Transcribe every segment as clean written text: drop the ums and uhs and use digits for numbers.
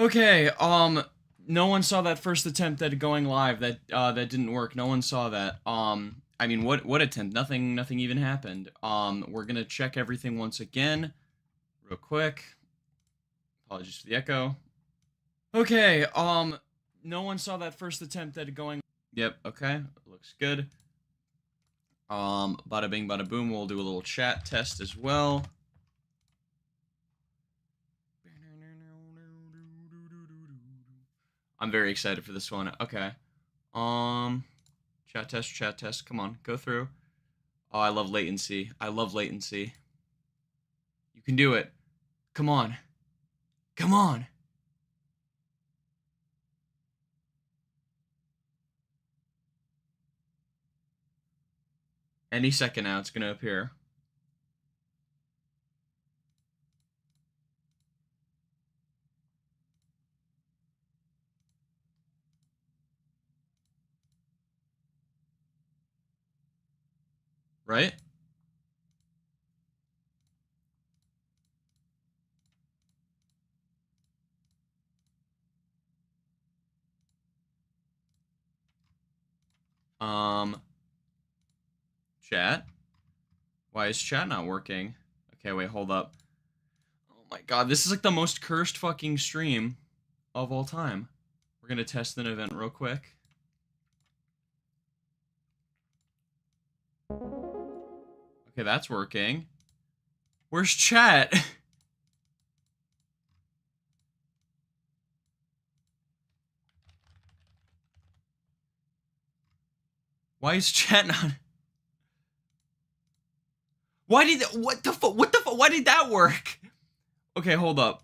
Okay, no one saw that first attempt at going live. That didn't work. No one saw that. I mean, what attempt? Nothing even happened. We're gonna check everything once again, real quick. Apologies for the echo. Okay, no one saw that first attempt at going. Yep. Okay, looks good. Bada bing, bada boom. We'll do a little chat test as well. I'm very excited for this one. Okay. Um, chat test. Come on, go through. Oh, I love latency. I love latency. You can do it. Come on. Come on. Any second now, it's gonna appear. Right? Um, chat. Why is chat not working? Okay, wait, hold up. Oh my god, this is like the most cursed fucking stream of all time. We're gonna test an event real quick. Okay, that's working. Where's chat? Why is chat not? Why did what the fuck? What the fuck? Why did that work? Okay, hold up.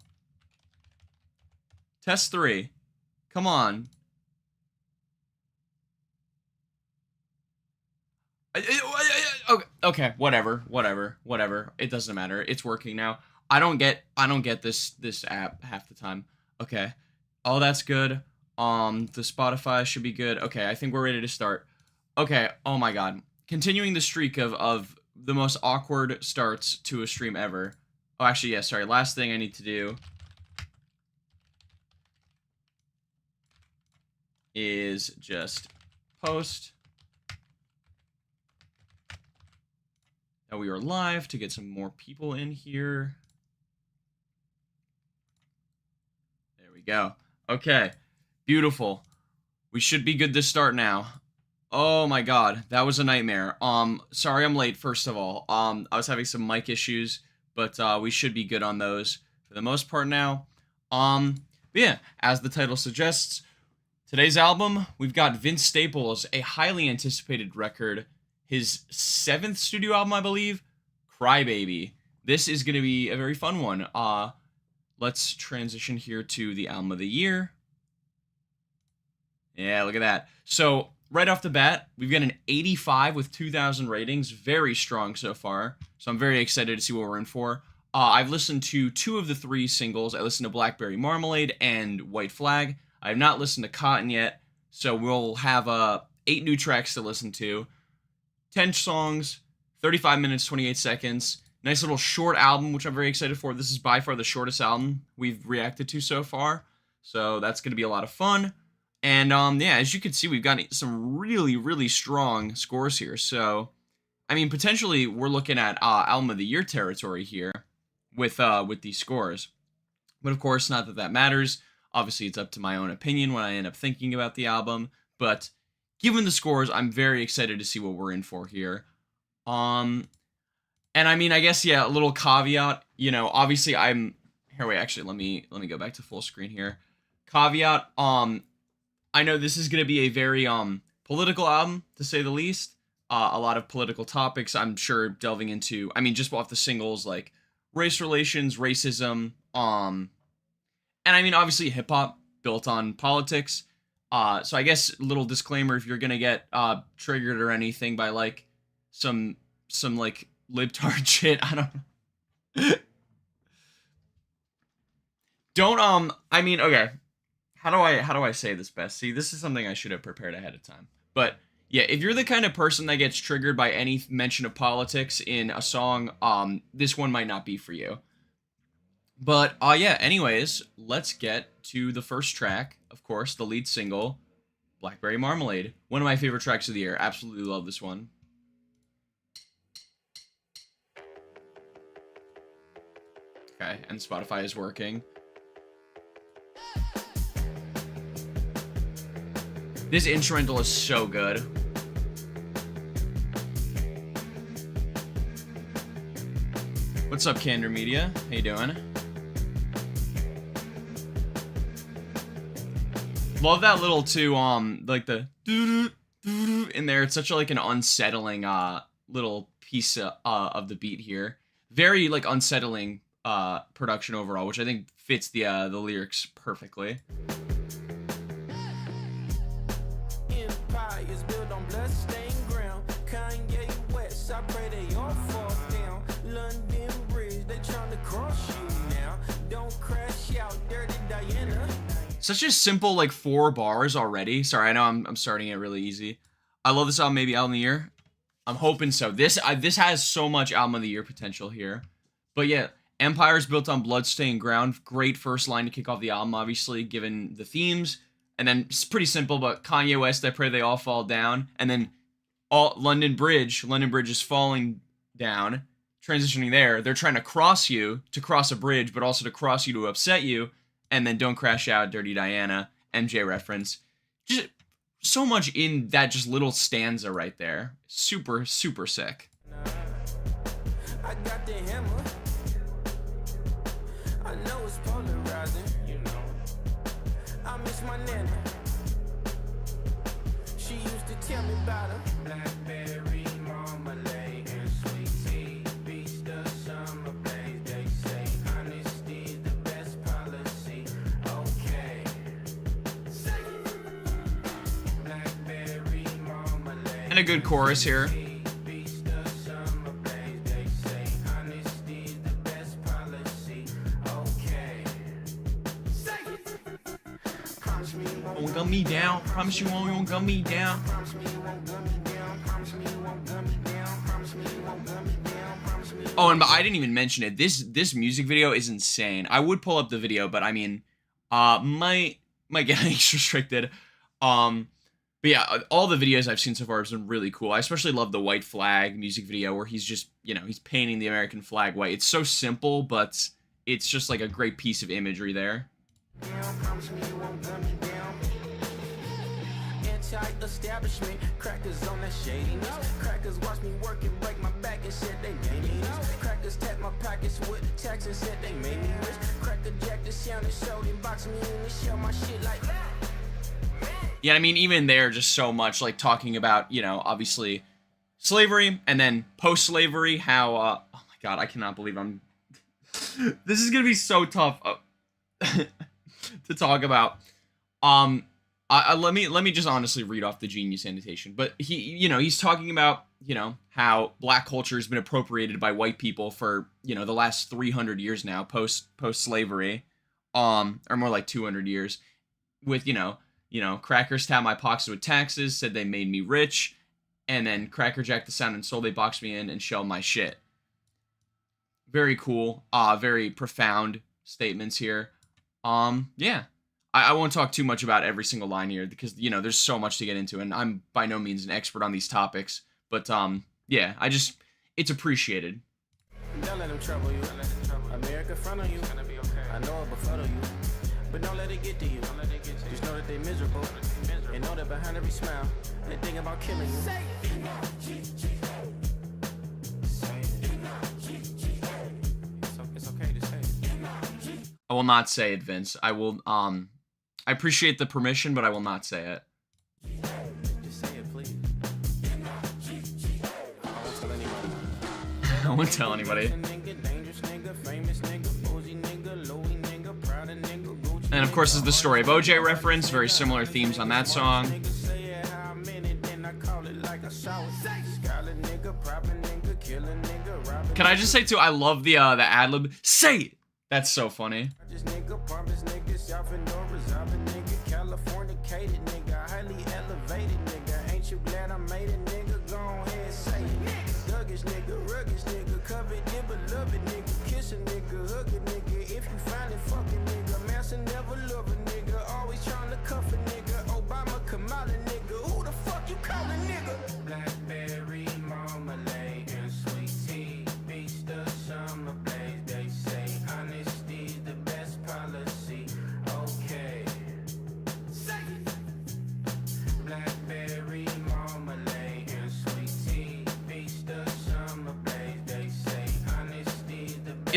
Test 3. Come on. Okay, whatever. It doesn't matter. It's working now. I don't get this app half the time. Okay. Oh, that's good. The Spotify should be good. Okay, I think we're ready to start. Okay, oh my god. Continuing the streak of the most awkward starts to a stream ever. Oh, actually, yeah, sorry. Last thing I need to do is just post that we are live to get some more people in here. There we go. Okay. Beautiful. We should be good to start now. Oh my god, that was a nightmare. Sorry I'm late, first of all. I was having some mic issues, but we should be good on those for the most part now. But yeah, as the title suggests, today's album, we've got Vince Staples, a highly anticipated record, his 7th studio album, I believe, Crybaby. This is going to be a very fun one. Let's transition here to the album of the year. Yeah, look at that. So, right off the bat, we've got an 85 with 2,000 ratings. Very strong so far. So I'm very excited to see what we're in for. I've listened to 2 of the 3 singles. I listened to Blackberry Marmalade and White Flag. I have not listened to Cotton yet, so we'll have 8 new tracks to listen to. 10 songs, 35 minutes, 28 seconds. Nice little short album, which I'm very excited for. This is by far the shortest album we've reacted to so far. So that's going to be a lot of fun. And yeah, as you can see, we've got some really strong scores here. So, I mean, potentially we're looking at album of the year territory here with these scores. But of course, not that that matters. Obviously, it's up to my own opinion when I end up thinking about the album. But given the scores, I'm very excited to see what we're in for here. And I mean, I guess yeah, a little caveat. You know, obviously I'm here. Wait, actually, let me go back to full screen here. Caveat. I know this is going to be a very political album, to say the least. A lot of political topics, I'm sure, delving into, I mean, just off the singles, like race relations, racism, and I mean, obviously, hip-hop built on politics. So I guess, little disclaimer, if you're going to get triggered or anything by, like, some like, libtard shit, I don't don't, I mean, okay. How do I say this best? See, this is something I should have prepared ahead of time. But yeah, if you're the kind of person that gets triggered by any mention of politics in a song, this one might not be for you. But yeah, anyways, let's get to the first track, of course, the lead single, Blackberry Marmalade. One of my favorite tracks of the year. Absolutely love this one. Okay, and Spotify is working. This instrumental is so good. What's up, Candor Media? How you doing? Love that little too, like the doo-doo, in there. It's such a, like an unsettling little piece of the beat here. Very like unsettling production overall, which I think fits the lyrics perfectly. Empires built on blood-stained ground. Kanye West, I pray they all fall down. London Bridge, they trying to cross you now. Don't crash out, Dirty Diana. Such a simple, like, 4 bars already. Sorry, I know I'm starting it really easy. I love this album, maybe album of the year. I'm hoping so. This has so much album of the year potential here. But yeah, Empire's built on bloodstained ground. Great first line to kick off the album, obviously, given the themes. And then it's pretty simple, but Kanye West, I pray they all fall down. And then London Bridge is falling down. Transitioning there, they're trying to cross you to cross a bridge, but also to cross you to upset you. And then Don't Crash Out, Dirty Diana, MJ reference. Just so much in that just little stanza right there. Super, super sick. I got the hammer. I know it's polarizing, you know. I miss my nana. She used to tell me about her. Blackberry marmalade and sweet tea. Beach the summer blaze. They say honesty is the best policy. Okay. Blackberry marmalade. And a good chorus here. Won't gun me down. Promise you won't gun me down. Oh, and I didn't even mention it. This music video is insane. I would pull up the video, but I mean, might get age restricted. But yeah, all the videos I've seen so far have been really cool. I especially love the White Flag music video where he's just, you know, he's painting the American flag white. It's so simple, but it's just like a great piece of imagery there. Anti-establishment, crackers on that shadiness. Crackers watch me work and break my back and said they made me this. Crackers tap my pockets with the tax and said they made me rich. Cracker jack the sound and showed and box me in and show my shit like that. Yeah, I mean, even there, just so much like talking about, you know, obviously slavery and then post-slavery, how, oh my god, I cannot believe I'm, this is gonna be so tough to talk about. Let me just honestly read off the Genius annotation. But he's talking about, you know, how black culture has been appropriated by white people for, you know, the last 300 years now, post slavery, or more like 200 years, with, you know, crackers tap my pockets with taxes, said they made me rich, and then Cracker Jack the Sound and Soul, they boxed me in and shell my shit. Very cool, very profound statements here. Yeah. I won't talk too much about every single line here because, you know, there's so much to get into, and I'm by no means an expert on these topics. But, yeah, it's appreciated. Don't let them trouble you. America front on you. I know it befuddle you. But don't let it get to you. Just know that they miserable. And know that behind every smile, they think about killing you. It's okay to say it. I will not say it, Vince. I will, I appreciate the permission, but I will not say it. Just say it, please. I won't tell anybody. And of course, this is the Story of OJ reference. Very similar themes on that song. Can I just say too? I love the ad-lib. Say it. That's so funny.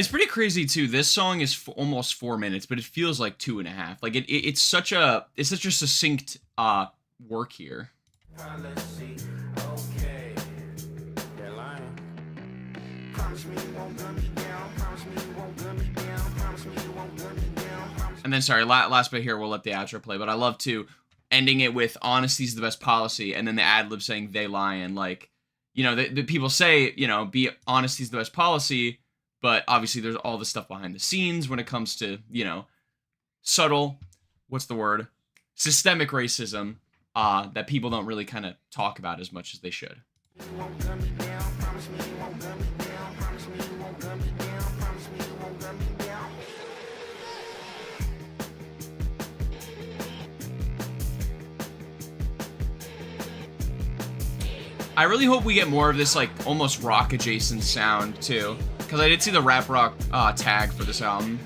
It's pretty crazy too. This song is almost 4 minutes, but it feels like 2.5. Like it's such a succinct work here. Policy, okay. They're lying. Promise me you won't gun me down. Promise me you won't gun me down. Promise me you won't gun me down. And then sorry, last bit here, we'll let the outro play. But I love to ending it with "honesty's the best policy," and then the ad lib saying "they lying." Like, the people say, be honesty's the best policy, but obviously there's all the stuff behind the scenes when it comes to subtle, what's the word, systemic racism that people don't really kind of talk about as much as they should. You won't gun me down. Promise me you won't gun me down. Promise me you won't gun me down. Promise me you won't gun me down. I really hope we get more of this like almost rock adjacent sound too, because I did see the rap rock tag for this album.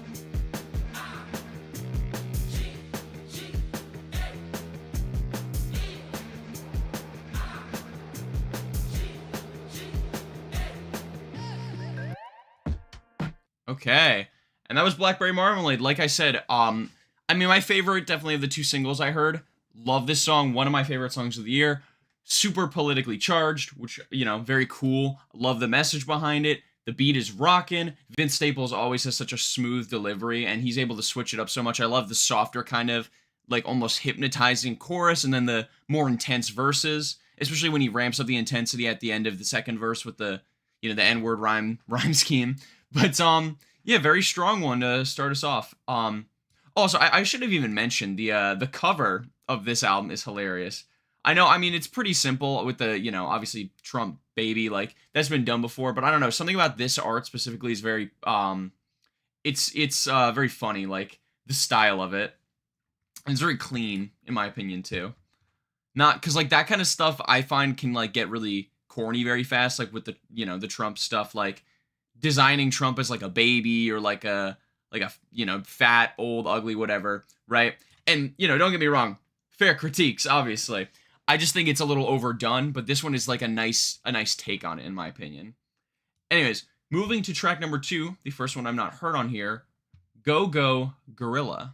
Okay, and that was Blackberry Marmalade. Like I said, my favorite definitely of the two singles I heard. Love this song, one of my favorite songs of the year. Super politically charged, which, very cool. Love the message behind it. The beat is rocking. Vince Staples always has such a smooth delivery, and he's able to switch it up so much. I love the softer kind of, like, almost hypnotizing chorus, and then the more intense verses, especially when he ramps up the intensity at the end of the second verse with the, the N-word rhyme scheme. But, very strong one to start us off. Also, I should have even mentioned the cover of this album is hilarious. It's pretty simple with the, obviously Trump baby, like that's been done before, but I don't know, something about this art specifically is very, it's very funny, like the style of it. And it's very clean, in my opinion, too. Not, because like that kind of stuff I find can like get really corny very fast, like with the, the Trump stuff, like designing Trump as like a baby or like a, fat, old, ugly, whatever, right? And, don't get me wrong, fair critiques, obviously. I just think it's a little overdone, but this one is like a nice take on it, in my opinion. Anyways, moving to track number 2, the first one I'm not heard on here, Go Go Gorilla.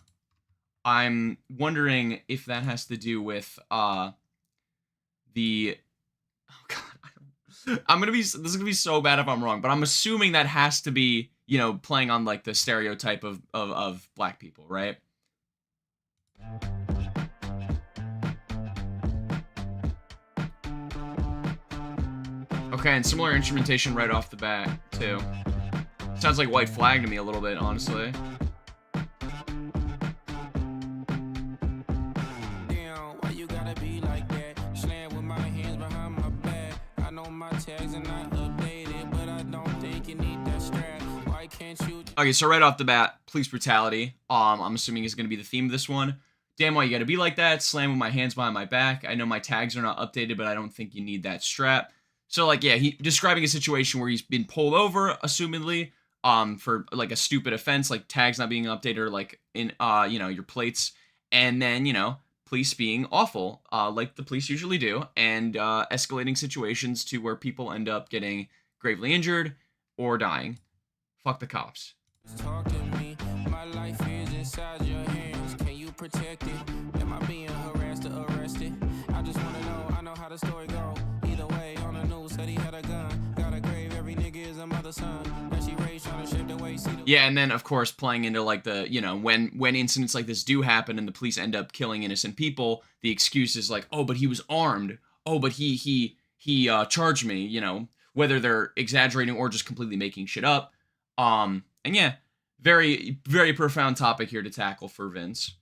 I'm wondering if that has to do with the, oh god, this is gonna be so bad if I'm wrong, but I'm assuming that has to be, playing on like the stereotype of black people, right? Okay, and similar instrumentation right off the bat, too. Sounds like White Flag to me a little bit, honestly. Damn, why you gotta be like that? Slam with my hands behind my back. I know my tags are not updated, but I don't think you need that strap. Why can't you? Okay, so right off the bat, police brutality. I'm assuming is going to be the theme of this one. Damn, why you gotta be like that? Slam with my hands behind my back. I know my tags are not updated, but I don't think you need that strap. So, like, yeah, he describing a situation where he's been pulled over, assumedly, for, like, a stupid offense, like tags not being updated or, like, in, your plates. And then, police being awful, like the police usually do, and escalating situations to where people end up getting gravely injured or dying. Fuck the cops. Talk to me. My life is inside your hands. Can you protect it? Am I being harassed or arrested? I just want to know. I know how the story goes. Either way, on the news said he had a gun. Got a grave. Every nigga is a mother's son. Now she raised trying to shift the way. Yeah, and then of course playing into like the when incidents like this do happen and the police end up killing innocent people, the excuse is like, oh, but he was armed. Oh, but he charged me. Whether they're exaggerating or just completely making shit up. And yeah, very, very profound topic here to tackle for Vince.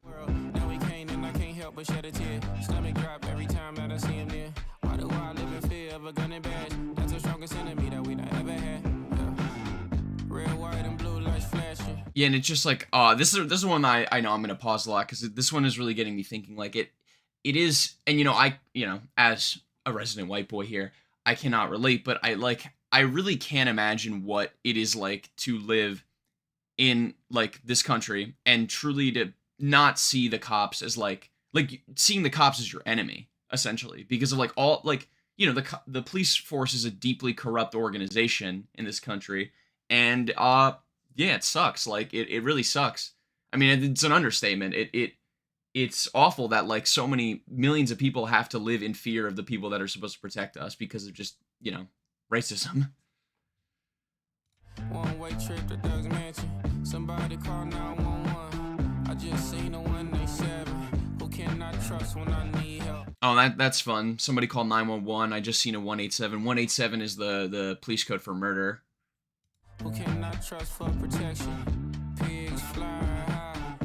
Now we can't and I can't help but shed a tear. Stomach drop every time that I see him near. Why do I live in fear of a gun and badge? That's the strongest enemy that we done ever had. Red, white, and blue lights flashing. Yeah, and it's just like, this is one I know I'm gonna pause a lot because this one is really getting me thinking. Like it is, and I as a resident white boy here, I cannot relate, but I really can't imagine what it is like to live in like this country and truly to not see the cops as like seeing the cops as your enemy, essentially, because of like all like the police force is a deeply corrupt organization in this country, And yeah, it sucks. Like it really sucks. I mean, it's an understatement. It's awful that like so many millions of people have to live in fear of the people that are supposed to protect us because of just, racism. One way trip to Doug's mansion. Somebody call 911. I just seen a 187. Who can I trust when I need help? Oh, that's fun. Somebody called 911. I just seen a 187. 187 is the police code for murder. Who can I trust for protection? Pigs fly high.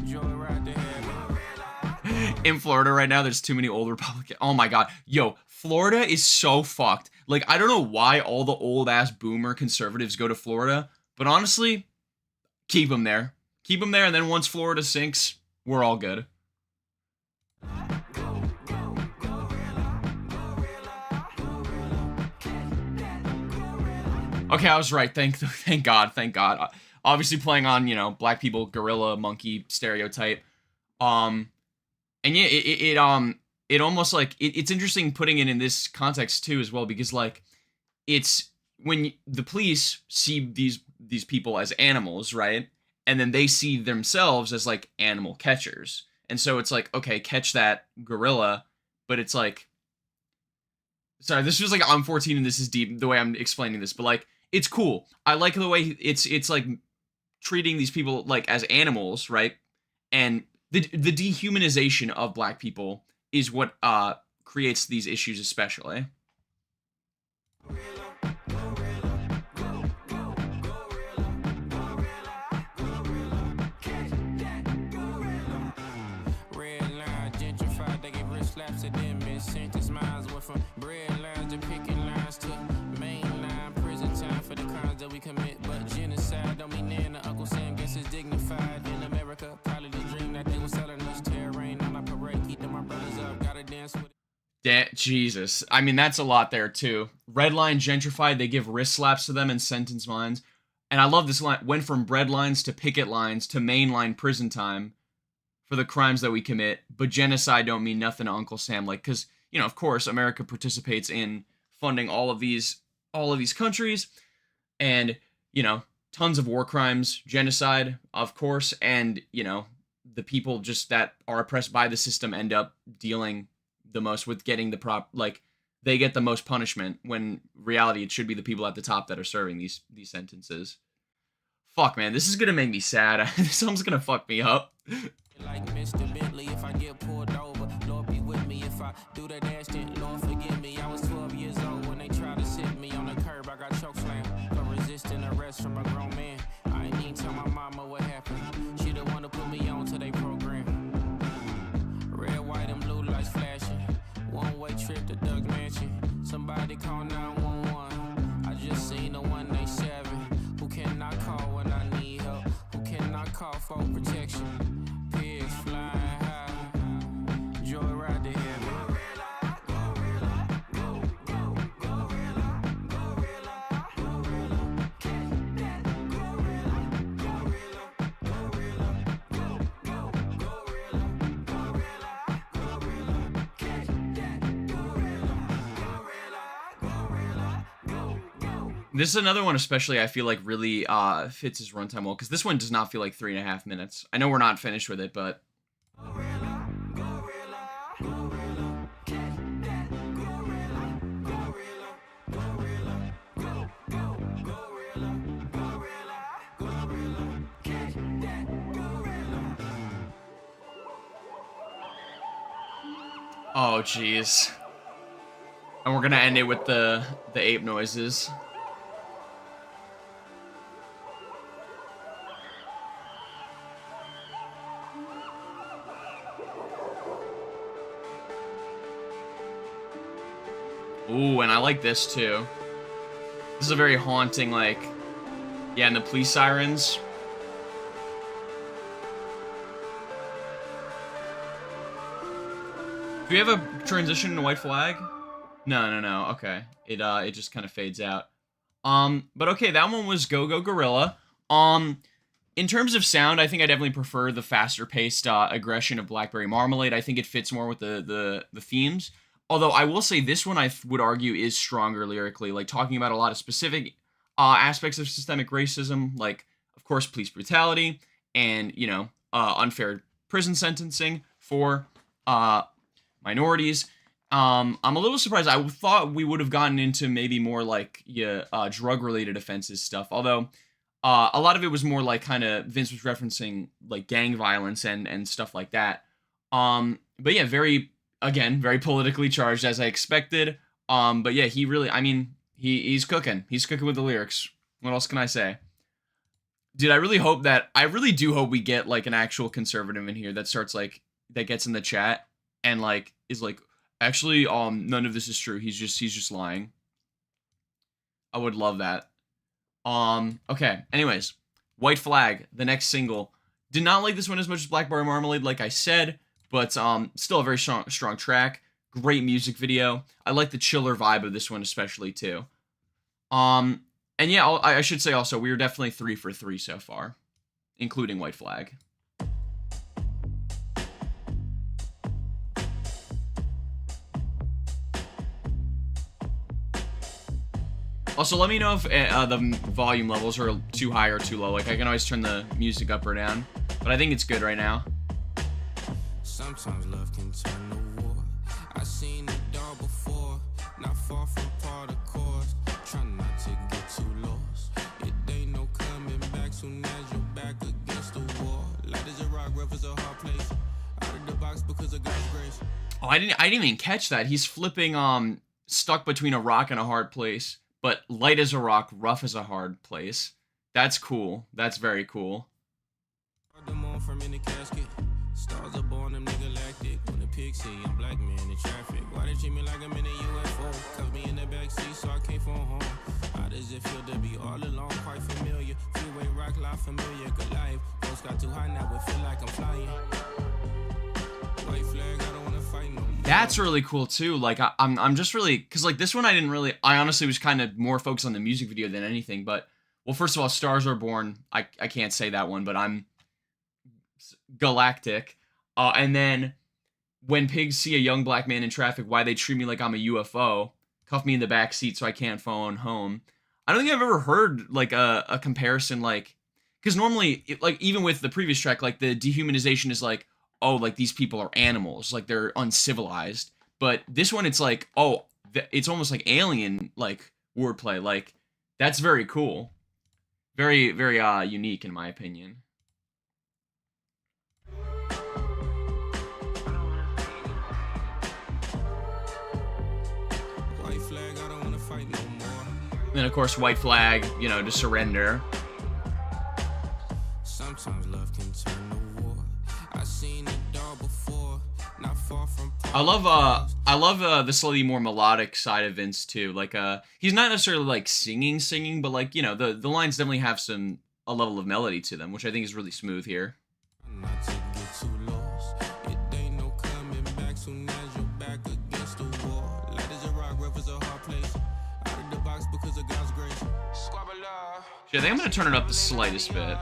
Joyride to heaven. In Florida right now, there's too many old Republicans. Oh my god. Yo, Florida is so fucked. Like, I don't know why all the old-ass boomer conservatives go to Florida, but honestly, keep them there. Keep them there, and then once Florida sinks, we're all good. Okay, I was right. Thank God. Thank God. Obviously playing on, black people, gorilla, monkey stereotype. And yeah, it almost like it's interesting putting it in this context too as well, because like it's when the police see these people as animals, right? And then they see themselves as like animal catchers. And so it's like, okay, catch that gorilla, but it's like, sorry, this feels like I'm 14 and this is deep the way I'm explaining this, but like it's cool. I like the way it's like treating these people like as animals, right? And the dehumanization of black people is what creates these issues especially. Slaps at them and sentence miles went from bread lines to picking lines to mainline prison time for the crimes that we commit. But genocide don't mean Nana. Uncle Sam guess it's dignified in America. Probably the dream that they were selling us terrain on our parade, keeping my brothers up. Gotta dance with it. Jesus. I mean, that's a lot there too. Red line gentrified, they give wrist slaps to them and sentence lines. And I love this line. Went from bread lines to picket lines to mainline prison time for the crimes that we commit, but genocide don't mean nothing to Uncle Sam. Like, because, of course, America participates in funding all of these countries, and, tons of war crimes, genocide, of course, and, the people just that are oppressed by the system end up dealing the most with getting they get the most punishment, when reality it should be the people at the top that are serving these sentences. Fuck, man, this is gonna make me sad. This song's gonna fuck me up. Like Mr. Bentley, if I get pulled over, Lord be with me. If I do that dash, then Lord forgive me. I was 12 years old when they tried to sit me on the curb. I got choke slammed for resisting arrest from a grown man. I ain't even tell my mama what happened. She the one to put me on to their program. Red, white, and blue lights flashing. One-way trip to Doug's mansion. Somebody call 911. I just seen a 187. Who can I call when I need help? Who can I call for protection? Pigs flying high, joyride to heaven. Gorilla, go, go, gorilla, gorilla, gorilla, catch that gorilla, gorilla, gorilla, go, go, gorilla, gorilla, gorilla, catch that gorilla, gorilla, go, go. This is another one, especially I feel like really fits his runtime well, because this one does not feel like 3.5 minutes. I know we're not finished with it, but Gorilla, gorilla, gorilla, catch that gorilla, gorilla, gorilla, go, go, gorilla, gorilla, gorilla, catch that gorilla. oh jeez. And we're gonna end it with the ape noises. Ooh, and I like this too. This is a very haunting, like, yeah, and the police sirens. Do we have a transition to White Flag? No. Okay, it just kind of fades out. But okay, that one was Go Go Gorilla. In terms of sound, I think I definitely prefer the faster paced aggression of Blackberry Marmalade. I think it fits more with the themes. Although I will say this one I would argue is stronger lyrically, like talking about a lot of specific aspects of systemic racism, like, of course, police brutality and, unfair prison sentencing for minorities. I'm a little surprised. I thought we would have gotten into maybe more like drug-related offenses stuff. Although a lot of it was more like kind of Vince was referencing like gang violence and stuff like that. But yeah, very politically charged as I expected. But yeah, he really, I mean, he's cooking. He's cooking with the lyrics. What else can I say? Dude, I really do hope we get like an actual conservative in here that starts like that gets in the chat and like is like, actually, none of this is true. He's just lying. I would love that. Okay. Anyways, White Flag, the next single. Did not like this one as much as Blackberry Marmalade, like I said, but still a very strong track. Great music video. I like the chiller vibe of this one especially too. And yeah, I should say also we were definitely 3 for 3 so far, including White Flag. Also, let me know if the volume levels are too high or too low. Like, I can always turn the music up or down. But I think it's good right now. Sometimes love can turn to war. I seen it all before. Not far from part of course. Try not to get too lost. It ain't no coming back soon as you're back against the wall. Light as a rock, rough as a hard place. Out of the box because of God's grace. Oh, I didn't even catch that. He's flipping stuck between a rock and a hard place. But light as a rock, rough as a hard place. That's cool. That's very cool. Stars are born, them nigga galactic. When the pigs see, I'm black man in traffic. Why they treat me like I'm in a UFO? Cuff me in the backseat so I can't phone home. How does it feel to be all alone? Quite familiar. Freeway rock life familiar. Good life. Post got too high now, but feel like I'm flying. White flag, I don't wanna fight no more. That's really cool too. Like I'm just really, cause like this one I honestly was kind of more focused on the music video than anything. But well, first of all, Stars Are Born. I can't say that one, but I'm galactic. And then when pigs see a young black man in traffic, why they treat me like I'm a UFO, cuff me in the back seat so I can't phone home. I don't think I've ever heard like a comparison, like, because normally like even with the previous track, like the dehumanization is like, oh, like these people are animals, like they're uncivilized. But this one, it's like, oh, it's almost like alien like wordplay. Like that's very cool, very unique in my opinion. White flag, I don't wanna fight no more. And then of course White Flag, to surrender. Sometimes love can turn to war. I seen it all before. Not far from. I love the slightly more melodic side of Vince too. Like he's not necessarily like singing, but like the lines definitely have a level of melody to them, which I think is really smooth here. Not to get too lost. It ain't no coming back soon as you're back against the wall. Light as a rock, rough as a hard place. Out of the box because of God's grace. Yeah, I think I'm gonna turn it up the slightest bit.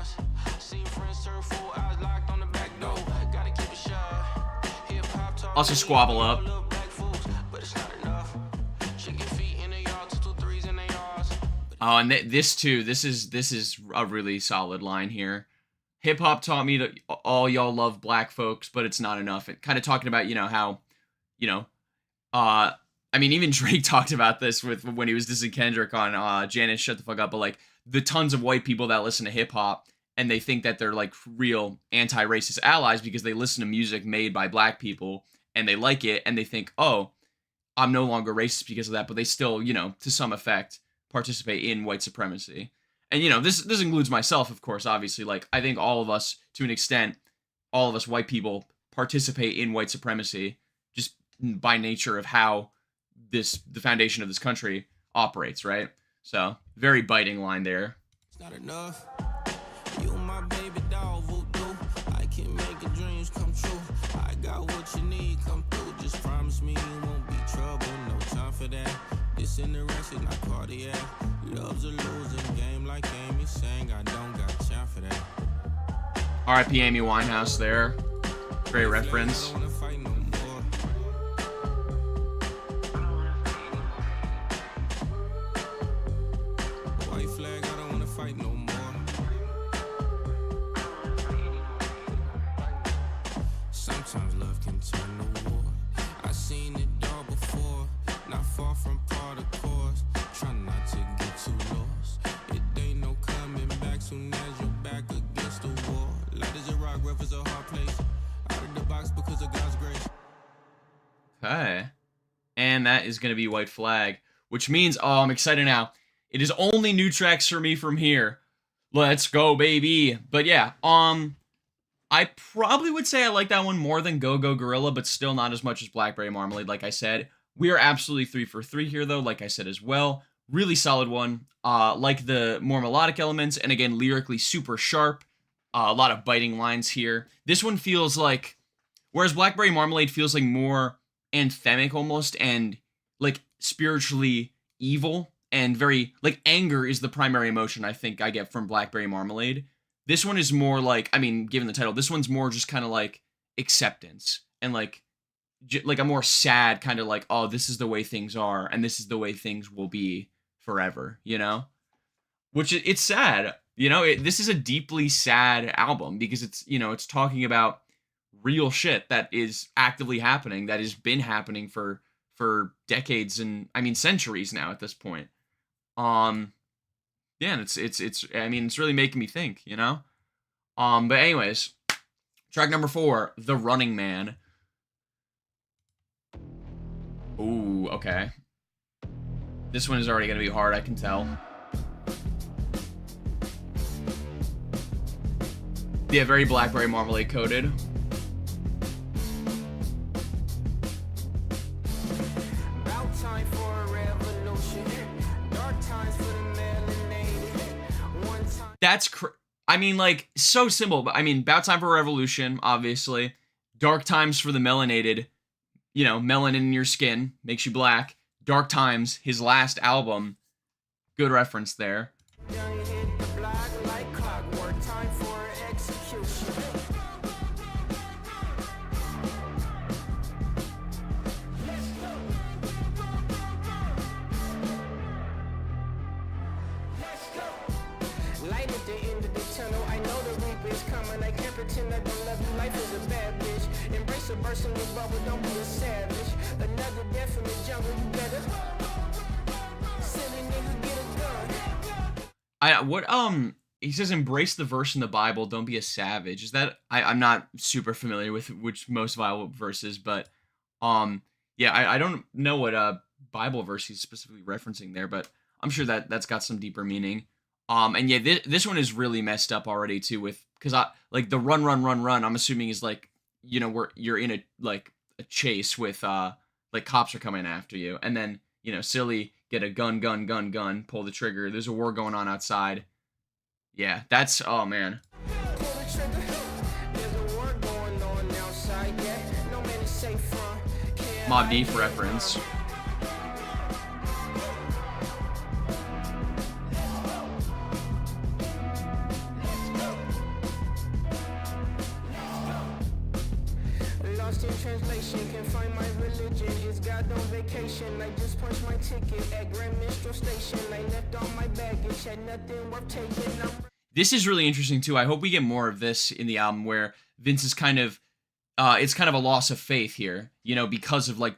Also squabble up. Oh, and this too. This is a really solid line here. Hip hop taught me that all y'all love black folks, but it's not enough. It kind of talking about how, I mean even Drake talked about this when he was dissing Kendrick on Janet Shut the Fuck Up. But like the tons of white people that listen to hip hop and they think that they're like real anti-racist allies because they listen to music made by black people. And they like it, and they think, oh, I'm no longer racist because of that, but they still, to some effect, participate in white supremacy. And, this includes myself, of course, obviously. Like, I think all of us, to an extent, all of us white people participate in white supremacy just by nature of how the foundation of this country operates, right? So, very biting line there. It's not enough. You my baby dog, voodoo. I can make your dreams come true. I got what you need, come through. Just promise me you won't be trouble. No time for that. This interested, not cardiac. Love's a losing game like Amy sang. I don't got time for that. R.I.P. Amy Winehouse there. Great reference. White flag. block, rough is a hard place. Out of the box because of God's grace. Okay. And that is going to be White Flag, which means, oh, I'm excited now. It is only new tracks for me from here. Let's go, baby. But yeah, I probably would say I like that one more than Go Go Gorilla, but still not as much as Blackberry Marmalade, like I said. We are absolutely 3 for 3 here, though, like I said as well. Really solid one. Like the more melodic elements, and again, lyrically super sharp. A lot of biting lines here. This one feels like, whereas Blackberry Marmalade feels like more anthemic almost, and like spiritually evil, and very, like, anger is the primary emotion I think I get from Blackberry Marmalade. This one is more like, I mean, given the title, this one's more just kind of like acceptance, and like a more sad kind of like, oh, this is the way things are, and this is the way things will be forever, you know? Which, it's sad, you know? This is a deeply sad album, because it's, you know, it's talking about real shit that is actively happening, that has been happening for decades, and I mean centuries now at this point. Yeah, and it's I mean, it's really making me think, you know? But anyways, track number 4, The Running Man. Ooh, okay. This one is already gonna be hard, I can tell. Yeah, very Blackberry Marmalade coded. That's I mean, like, so simple, but I mean, About Time for a Revolution, obviously. Dark Times for the Melanated. You know, melanin in your skin makes you black. Dark Times, his last album. Good reference there. Pretend I don't love you, life is a bad bitch. Embrace a burst in the bubble, don't be a savage. Another death in the jungle, you better. Silly nigga, get a gun. He says embrace the verse in the Bible, don't be a savage. Is that, I'm not super familiar with which most Bible verses, but yeah, I don't know what Bible verse he's specifically referencing there, but I'm sure that's got some deeper meaning. And yeah, this one is really messed up already too, with, because like the run, I'm assuming is like, you know, where you're in a chase with like cops are coming after you, and then, you know, silly, get a gun, pull the trigger. There's a war going on outside. Yeah, that's, oh man. Mobb Deep reference. Translation, can't find my religion. Is God on vacation? I just punched my ticket at Grand Minstrel Station. I left all my baggage, had nothing worth taking. This is really interesting too. I hope we get more of this in the album, where Vince is kind of, it's kind of a loss of faith here, you know, because of like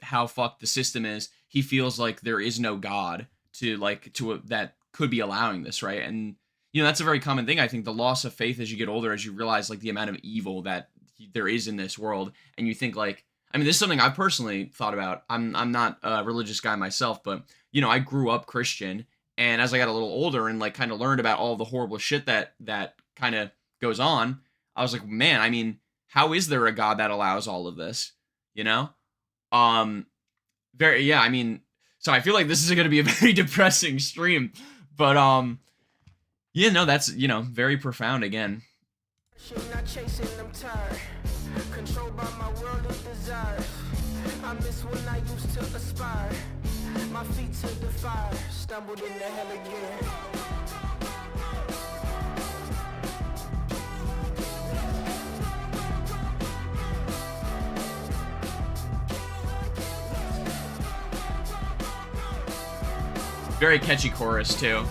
how fucked the system is. He feels like there is no God that could be allowing this, right? And you know, that's a very common thing. I think the loss of faith as you get older, as you realize like the amount of evil that there is in this world, and you think like, I mean, this is something I've personally thought about. I'm not a religious guy myself, but you know, I grew up Christian, and as I got a little older and like kind of learned about all the horrible shit that kind of goes on, I was like, man, I mean, how is there a God that allows all of this? You know? Yeah, I mean, so I feel like this is going to be a very depressing stream, but yeah, no, that's, you know, very profound again. Not chasing, I'm tired. Controlled by my worldly desires. I miss when I used to aspire. My feet to the fire. Stumbled into hell again. Very catchy chorus too.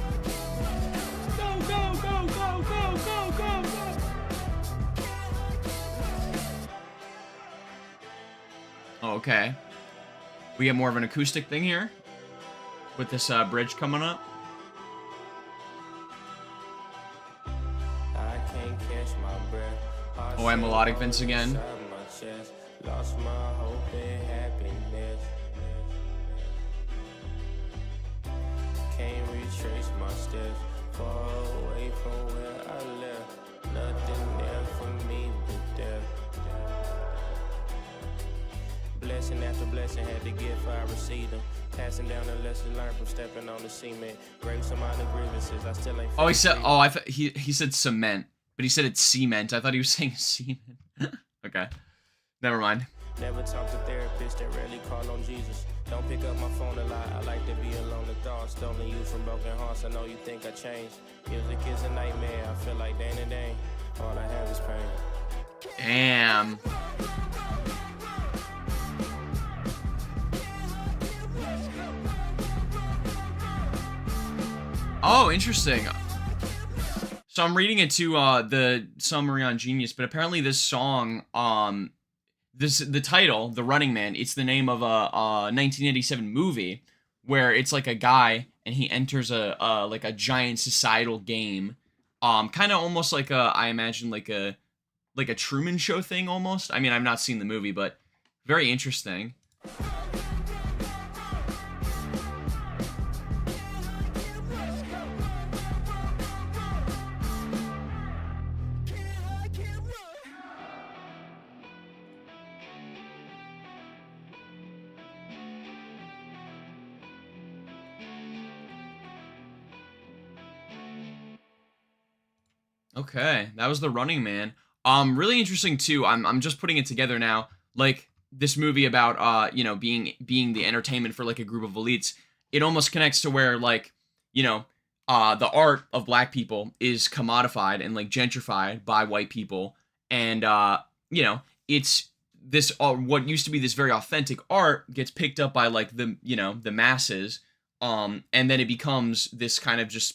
Okay. We get more of an acoustic thing here with this bridge coming up. I can't catch my breath. Oh, I'm melodic Vince again. Lost my hope and happiness. Can't retrace my steps. Far away from where I left. Nothing there for me but death. Blessing after blessing, had to give, I received them. Passing down the lessons learned from stepping on the cement. Graves some minor grievances, I still ain't. Oh, he said. Oh, I thought he said cement, but he said it's cement. I thought he was saying semen. Okay, never mind. Never talk to therapists that rarely call on Jesus. Don't pick up my phone a lot. I like to be alone. The thoughts stolen you from broken hearts. I know you think I changed. Music is a nightmare. I feel like day and day. All I have is pain. Damn. Oh, interesting. So I'm reading it to the summary on Genius, but apparently this song, the title, The Running Man, it's the name of a 1987 movie where it's like a guy and he enters a like a giant societal game, kind of almost like I imagine like a Truman Show thing almost. I mean, I've not seen the movie, but very interesting. Okay, that was The Running Man. Really interesting too. I'm just putting it together now. Like this movie about you know, being the entertainment for like a group of elites. It almost connects to where like, you know, the art of black people is commodified and like gentrified by white people, and you know, it's this what used to be this very authentic art gets picked up by like the, you know, the masses, and then it becomes this kind of just,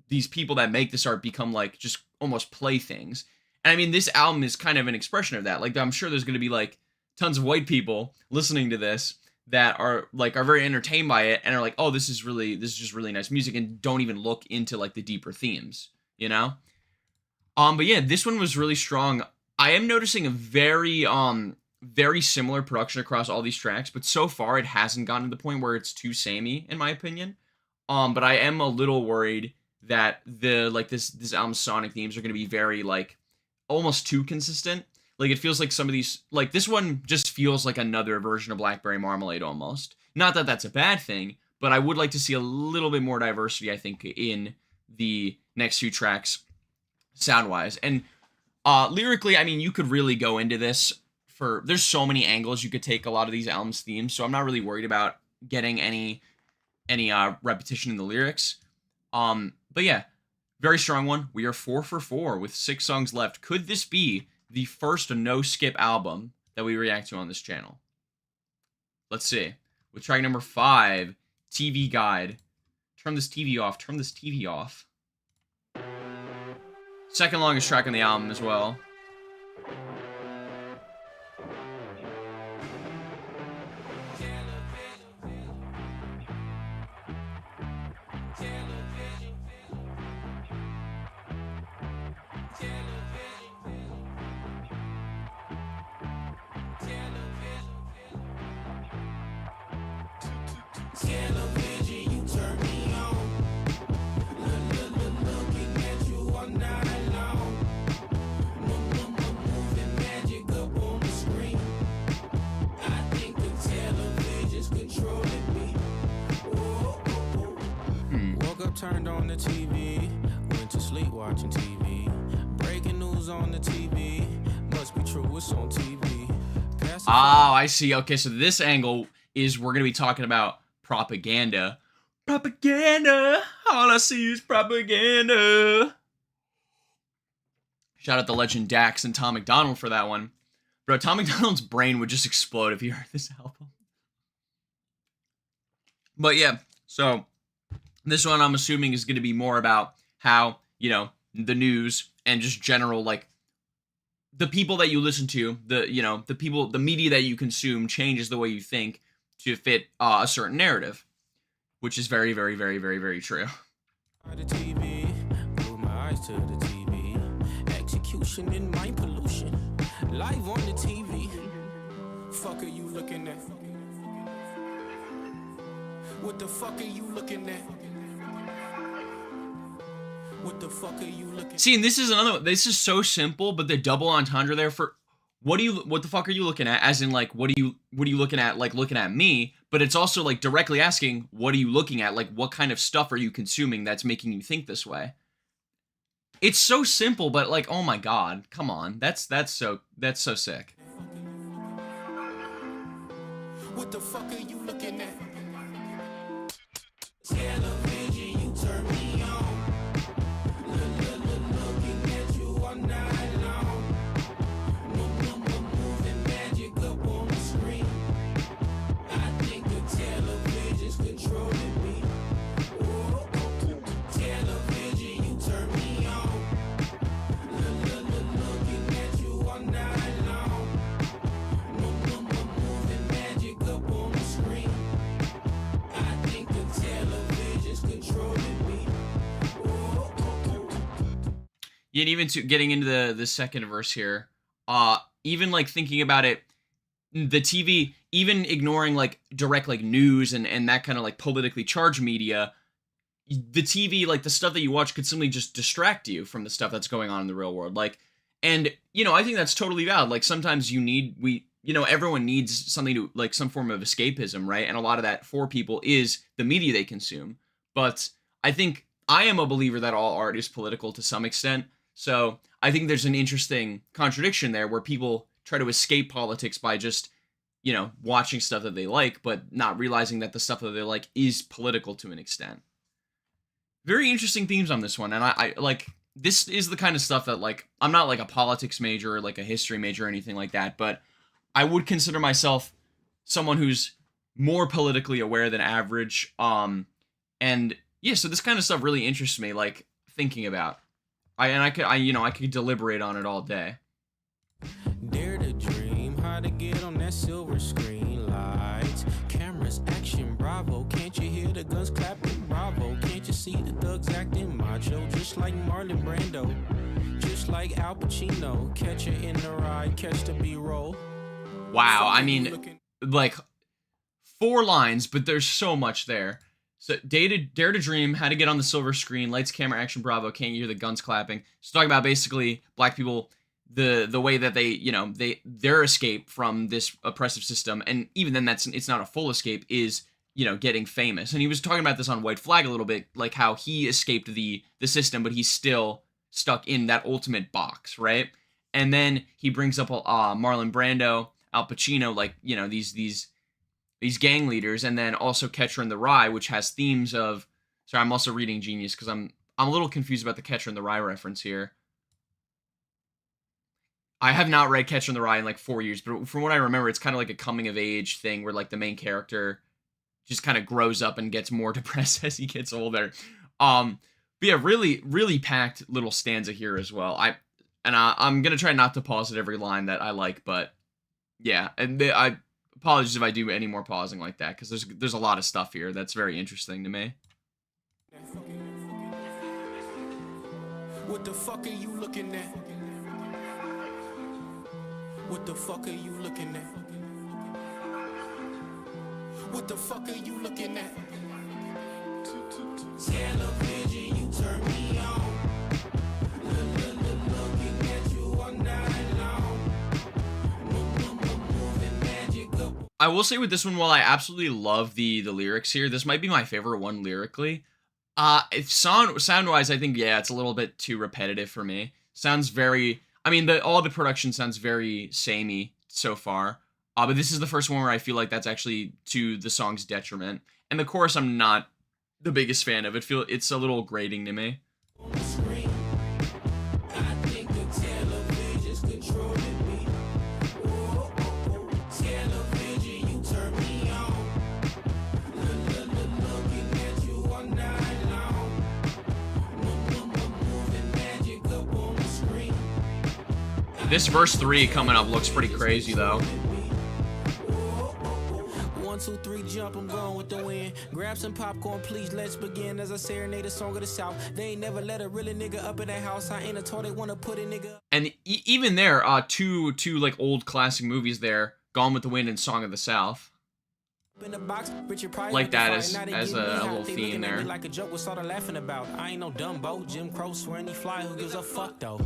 these people that make this art become like just almost playthings. And I mean, this album is kind of an expression of that. Like, I'm sure there's going to be like tons of white people listening to this that are very entertained by it and are like, oh, this is just really nice music, and don't even look into like the deeper themes, you know? But yeah, this one was really strong. I am noticing a very similar production across all these tracks, but so far it hasn't gotten to the point where it's too samey, in my opinion. But I am a little worried that this album's sonic themes are going to be very like almost too consistent. Like it feels like some of these, like this one just feels like another version of Blackberry Marmalade almost. Not that that's a bad thing, but I would like to see a little bit more diversity, I think, in the next few tracks sound-wise. And lyrically, I mean, you could really go into this there's so many angles you could take a lot of these albums' themes, so I'm not really worried about getting any repetition in the lyrics. But yeah, very strong one. We are 4 for 4 with 6 songs left. Could this be the first no-skip album that we react to on this channel? Let's see. With track number 5, TV Guide. Turn this TV off. Turn this TV off. Second longest track on the album as well. Television, you turn me on. Looking at you, I'm not alone. Moving magic up on the screen. I think the television's controlling me. Woke up, turned on the TV. Went to sleep watching TV. Breaking news on the TV. Must be true, it's on TV. Oh, I see. Okay, so this angle is we're going to be talking about propaganda. Propaganda! All I see is propaganda! Shout out the legend Dax and Tom McDonald for that one. Bro, Tom McDonald's brain would just explode if he heard this album. But yeah, so this one I'm assuming is going to be more about how, you know, the news and just general, like, the people that you listen to, the media that you consume changes the way you think to fit a certain narrative, which is very, very, very, very, very true. The TV, move my eyes to the TV. Execution in mind pollution. Live on the TV. Fuck are you looking at? What the fuck are you looking at? What the fuck are you looking at? See, and this is another one. This is so simple, but the double entendre there for what the fuck are you looking at? As in, like, what are you looking at? Like, looking at me, but it's also like directly asking, what are you looking at? Like, what kind of stuff are you consuming that's making you think this way? It's so simple, but like, oh my god, come on, that's so sick. What the fuck are you looking at? Television, you turn me on. Looking at you all night long. Moving magic up on the screen. I think the television's controlling me. Television, you turn me on. Looking at you all night long. Moving magic up on the screen. I think the television's controlling me. Yeah, and even to getting into the second verse here, even like thinking about it, the TV, even ignoring like direct like news and that kind of like politically charged media, the TV, like the stuff that you watch could simply just distract you from the stuff that's going on in the real world. Like, and I think that's totally valid. Like sometimes everyone needs something to, like, some form of escapism, right? And a lot of that for people is the media they consume. But I think I am a believer that all art is political to some extent. So I think there's an interesting contradiction there where people try to escape politics by just, watching stuff that they like, but not realizing that the stuff that they like is political to an extent. Very interesting themes on this one. And I like, this is the kind of stuff that, like, I'm not like a politics major or like a history major or anything like that, but I would consider myself someone who's more politically aware than average. And yeah, so this kind of stuff really interests me, like, thinking about. I could deliberate on it all day. Dare to dream how to get on that silver screen. Lights, cameras, action, bravo. Can't you hear the guns clapping? Bravo. Can't you see the thugs acting macho? Just like Marlon Brando, just like Al Pacino. Catch her in the ride, catch the B-roll. Wow, I mean, like, 4 lines, but there's so much there. So, dare to dream, how to get on the silver screen, lights, camera, action, bravo, can't you hear the guns clapping? So talking about basically black people, the way that they, their escape from this oppressive system, and even then it's not a full escape, is, getting famous. And he was talking about this on White Flag a little bit, like how he escaped the system, but he's still stuck in that ultimate box, right? And then he brings up Marlon Brando, Al Pacino, like, these gang leaders, and then also Catcher in the Rye, which has themes of... Sorry, I'm also reading Genius because I'm a little confused about the Catcher in the Rye reference here. I have not read Catcher in the Rye in like 4 years, but from what I remember, it's kind of like a coming of age thing where like the main character just kind of grows up and gets more depressed as he gets older. But yeah, really, really packed little stanza here as well. I'm gonna try not to pause at every line that I like, but yeah, and I apologies if I do any more pausing like that, because there's a lot of stuff here that's very interesting to me. What the fuck are you looking at? What the fuck are you looking at? What the fuck are you looking at? Television, you turn me on. Looking at you all night long. Moving magic up. I will say with this one, while I absolutely love the lyrics here, this might be my favorite one lyrically. If sound-wise, I think, yeah, it's a little bit too repetitive for me. Sounds very... I mean, all the production sounds very samey so far. But this is the first one where I feel like that's actually to the song's detriment. And the chorus, I'm not the biggest fan of. It's a little grating to me. This verse 3 coming up looks pretty crazy, though. 1, 2, 3 jump, I'm going with the wind. Grab some popcorn, please, let's begin. As I serenade a song of the South. They ain't never let a really nigga up in that house. I ain't a toy, they wanna put a nigga. And even there, two like old classic movies there, Gone with the Wind and Song of the South. In the box, Richard Pryor Like that with the as fight. a Now they little getting me hot. They theme looking at there. me like a joke, what's all the laughing about? I ain't no Dumbo, Jim Crow swearing he fly, who gives a fuck though?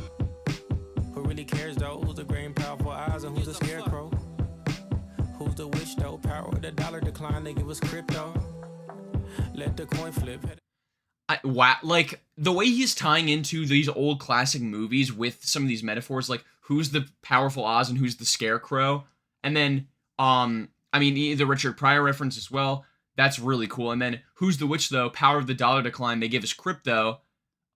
Who really cares though? Who's the green powerful eyes and who's the scarecrow? Who's the witch though? Power of the dollar decline, they give us crypto. Let the coin flip. Wow, like the way he's tying into these old classic movies with some of these metaphors, like who's the powerful Oz and who's the scarecrow, and then I mean the Richard Pryor reference as well. That's really cool. And then who's the witch though? Power of the dollar decline. They give us crypto.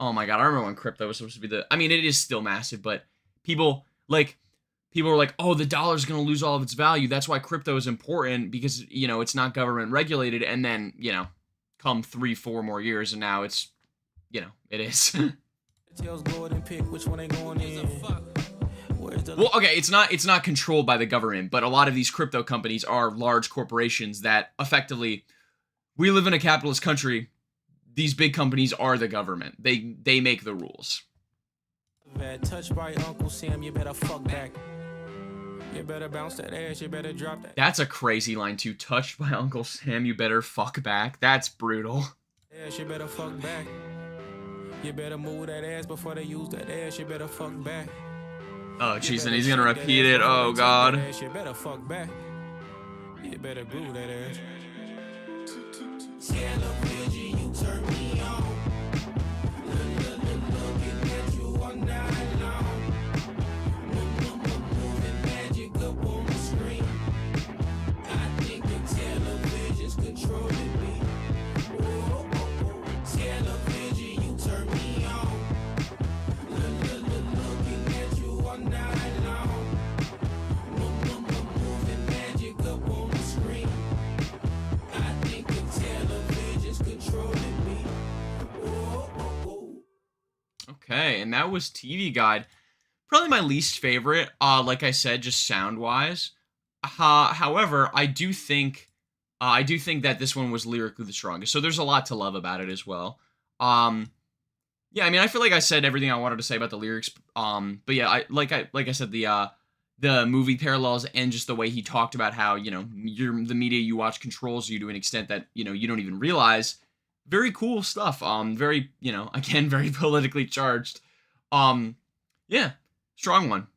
Oh my god, I remember when crypto was supposed to be the. I mean, it is still massive, but people were like, oh, the dollar's gonna lose all of its value. That's why crypto is important because it's not government regulated. And then come 3-4 more years, and now it's, it is. Well, okay, it's not controlled by the government, but a lot of these crypto companies are large corporations that effectively, we live in a capitalist country. These big companies are the government. They make the rules. Touched by Uncle Sam, you better fuck back. You better bounce that ass, you better drop that. That's a crazy line too. Touched by Uncle Sam, you better fuck back. That's brutal. Ass, you better fuck back. You better move that ass before they use that ass, you better fuck back. Oh jeez, and he's gonna repeat it. Oh god. You better fuck back. You better groove that ass. Television, you turn me on. Looking at you all night long. Moving magic up on the screen. I think the television's controlling me. Television, you turn me on. Looking at you all night long. Moving magic up on the screen. I think the television's controlling me. Okay, and that was TV Guide. Probably my least favorite, like I said, just sound-wise. However, I do think that this one was lyrically the strongest. So there's a lot to love about it as well. Yeah, I mean, I feel like I said everything I wanted to say about the lyrics. But yeah, like I said, the movie parallels and just the way he talked about how the media you watch controls you to an extent that you don't even realize. Very cool stuff. Very again very politically charged. Yeah. Strong one,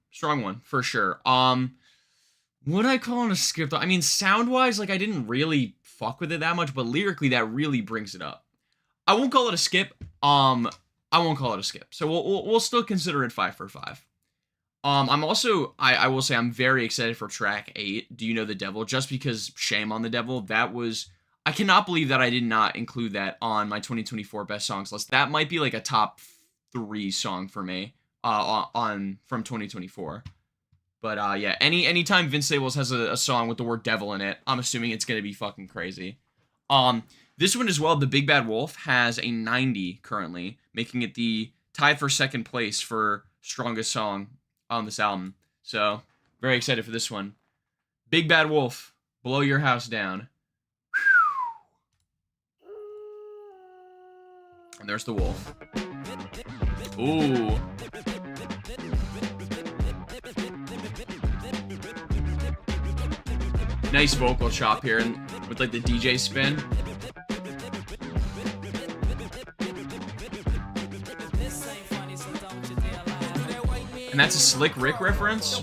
for sure. What I call it a skip? I mean, sound-wise, like, I didn't really fuck with it that much, but lyrically, that really brings it up. I won't call it a skip. So we'll still consider it 5 for 5. I'm also, I will say I'm very excited for track 8, Do You Know the Devil, just because Shame on the Devil, that was, I cannot believe that I did not include that on my 2024 best songs list. That might be like a top 3 song for me. From 2024, but yeah, anytime Vince Staples has a song with the word devil in it, I'm assuming it's gonna be fucking crazy. This one as well, The Big Bad Wolf has a 90 currently, making it the tied for second place for strongest song on this album. So very excited for this one. Big Bad Wolf, Blow Your House Down. And there's the wolf. Ooh. Nice vocal chop here, and with like the DJ spin. And that's a Slick Rick reference.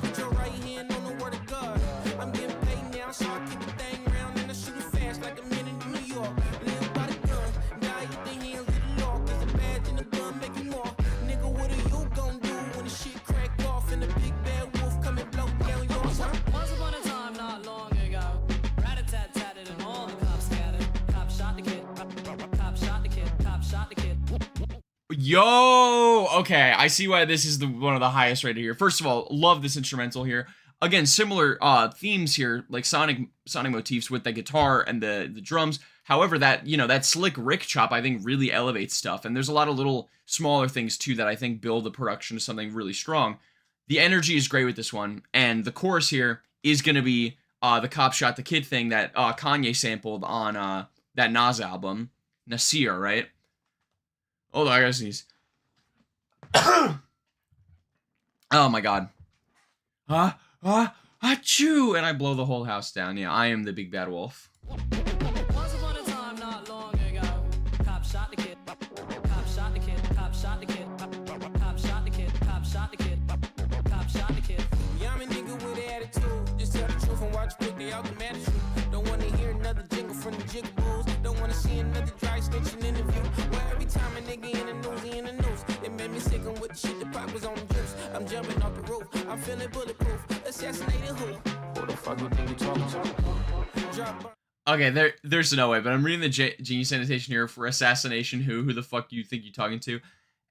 Yo, okay, I see why this is one of the highest rated here. First of all, love this instrumental here. Again, similar themes here, like sonic motifs with the guitar and the drums. However, that that Slick Rick chop, I think, really elevates stuff. And there's a lot of little smaller things too that I think build the production to something really strong. The energy is great with this one, and the chorus here is gonna be the Cop Shot the Kid thing that Kanye sampled on that Nas album, Nasir, right? Hold on, I gotta sneeze. Oh my god. Achoo! And I blow the whole house down. Yeah, I am the big bad wolf. Once upon a time, not long ago, cop shot the kid. Cop shot the kid. Cop shot the kid. Cop shot the kid. Cop shot the kid. Cop shot the kid. Yeah, I'm a nigga with an attitude. Just tell the truth and watch quick, they all get mad at you. Don't wanna hear another jingle from the jiggaboos. Don't wanna see another dry snitching interview. Where every time a nigga in the news, he in the news. It made me sick on what the shit the pop was on the juice. I'm jumping off the roof. I'm feeling bulletproof. Assassinated who? Who the fuck you think you talking to? Drop. Okay, there's no way, but I'm reading the Genius Annotation here for assassination who the fuck you think you're talking to?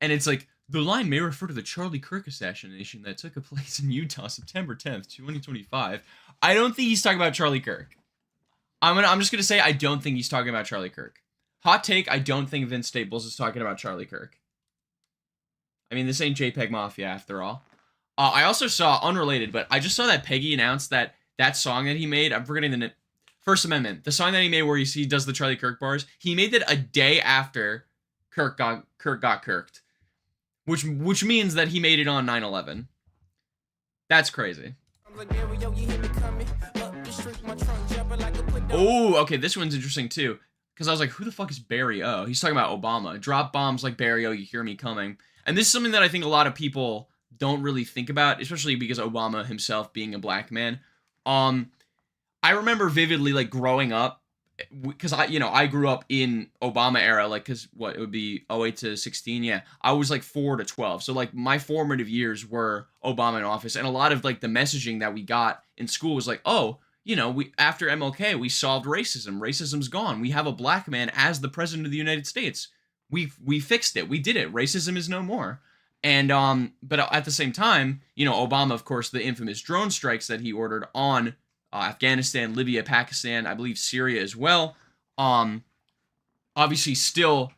And it's like, the line may refer to the Charlie Kirk assassination that took place in Utah September 10th, 2025. I don't think he's talking about Charlie Kirk. I'm just gonna say I don't think he's talking about Charlie Kirk. Hot take, I don't think Vince Staples is talking about Charlie Kirk. I mean, this ain't JPEG Mafia after all. I also saw, unrelated, but I just saw that Peggy announced that song that he made, I'm forgetting the name, First Amendment, the song that he made where he does the Charlie Kirk bars, he made that a day after Kirk got kirked. Which means that he made it on 9/11. That's crazy. Oh, okay, this one's interesting too. Because I was like, who the fuck is Barry O? He's talking about Obama. Drop bombs like Barry O, you hear me coming. And this is something that I think a lot of people don't really think about, especially because Obama himself being a black man. I remember vividly, like, growing up, because I grew up in Obama era, like, because it would be 08 to 16, yeah. I was, like, 4 to 12. So, like, my formative years were Obama in office. And a lot of, like, the messaging that we got in school was like, oh, after MLK, we solved racism. Racism's gone. We have a black man as the president of the United States. We fixed it. We did it. Racism is no more. And, but at the same time, Obama, of course, the infamous drone strikes that he ordered on Afghanistan, Libya, Pakistan, I believe Syria as well. Obviously still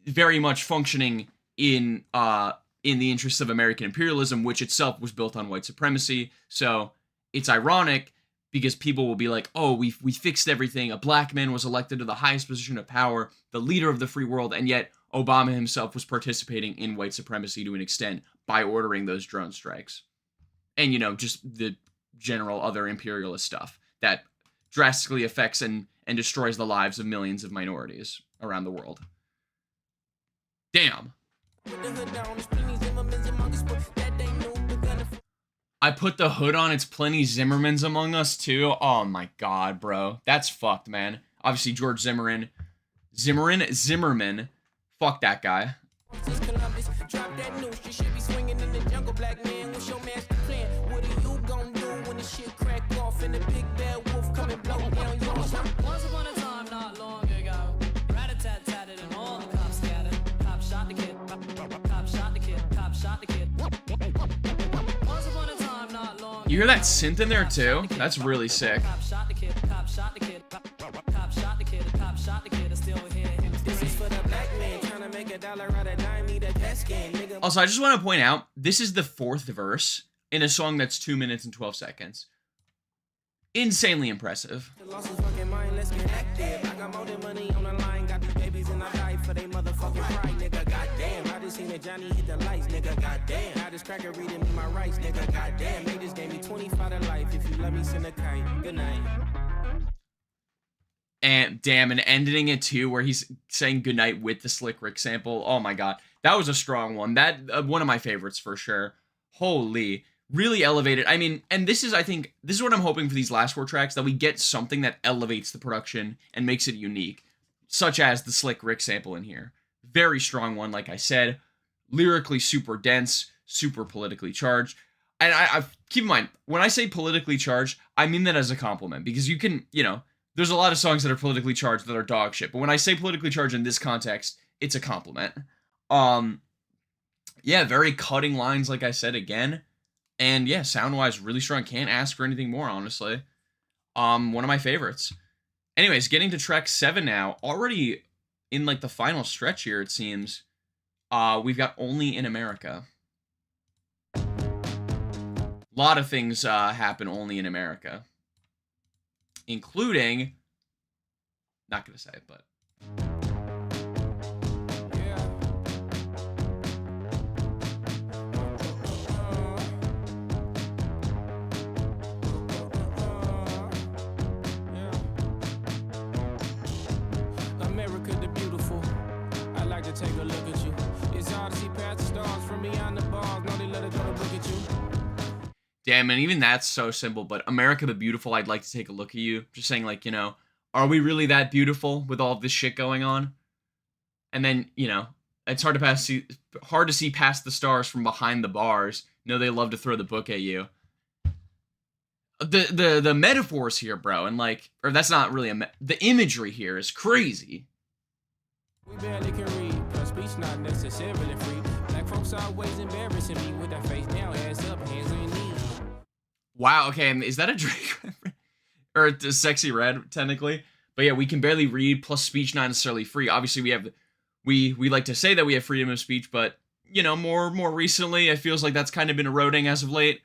very much functioning in the interests of American imperialism, which itself was built on white supremacy. So it's ironic because people will be like, oh, we fixed everything. A black man was elected to the highest position of power, the leader of the free world, and yet Obama himself was participating in white supremacy to an extent by ordering those drone strikes. And, just the general other imperialist stuff that drastically affects and destroys the lives of millions of minorities around the world. Damn. I put the hood on, it's plenty Zimmermans among us too. Oh my god, bro. That's fucked, man. Obviously, George Zimmerman. Fuck that guy. Once upon a time, not long ago, rat-a-tat-tatted and all the cops scattered. Cop shot the kid. Cop shot the kid. Cop shot the kid. Once upon a time, not long. You hear that synth in there too? That's really sick. Cop shot the kid. Cop shot the kid. Cop shot the kid. Cop shot the kid. I still hear him. This is for the black man trying to make $1 out of dime, need a test game, nigga. Also, I just want to point out, this is the 4th verse in a song that's 2 minutes and 12 seconds. Insanely impressive. Lost his fucking mind, let's get active. I got more than money on the line, got these babies and I die for they motherfucking pride, nigga. Goddamn, I just seen a Johnny hit the lights, nigga. Goddamn, I just cracker reading me my rights, nigga. Goddamn, they just gave me 25 to life. If you let me send a kite, good night. And damn, and ending it too, where he's saying goodnight with the Slick Rick sample. Oh my god, that was a strong one. That one of my favorites for sure. Holy. Really elevated. I mean, and this is what I'm hoping for these last 4 tracks, that we get something that elevates the production and makes it unique, such as the Slick Rick sample in here. Very strong one, like I said. Lyrically super dense, super politically charged. And I keep in mind, when I say politically charged, I mean that as a compliment, because you can, there's a lot of songs that are politically charged that are dog shit, but when I say politically charged in this context, it's a compliment. Yeah, very cutting lines, like I said, again. And yeah, sound-wise, really strong. Can't ask for anything more, honestly. One of my favorites. Anyways, getting to track 7 now. Already in, like, the final stretch here, it seems. We've got Only in America. A lot of things happen only in America. including, not gonna say it, but America the beautiful. I like to take a look at you. It's hard to see past the stars from beyond the bars. No, they let it go to look at you. damn, and even that's so simple. But America the Beautiful, I'd like to take a look at you. Just saying, like, are we really that beautiful with all of this shit going on? And then, it's hard to see past the stars from behind the bars. They love to throw the book at you. The metaphors here, bro, and or that's not really the imagery here is crazy. We barely can read, plus speech not necessarily free. Black folks always embarrassing me with that face down, ass up, hands on your knees. Wow, okay, and is that a Drake reference? Or a Sexy Red, technically? But yeah, we can barely read, plus speech not necessarily free. Obviously, we like to say that we have freedom of speech, but, more recently, it feels like that's kind of been eroding as of late.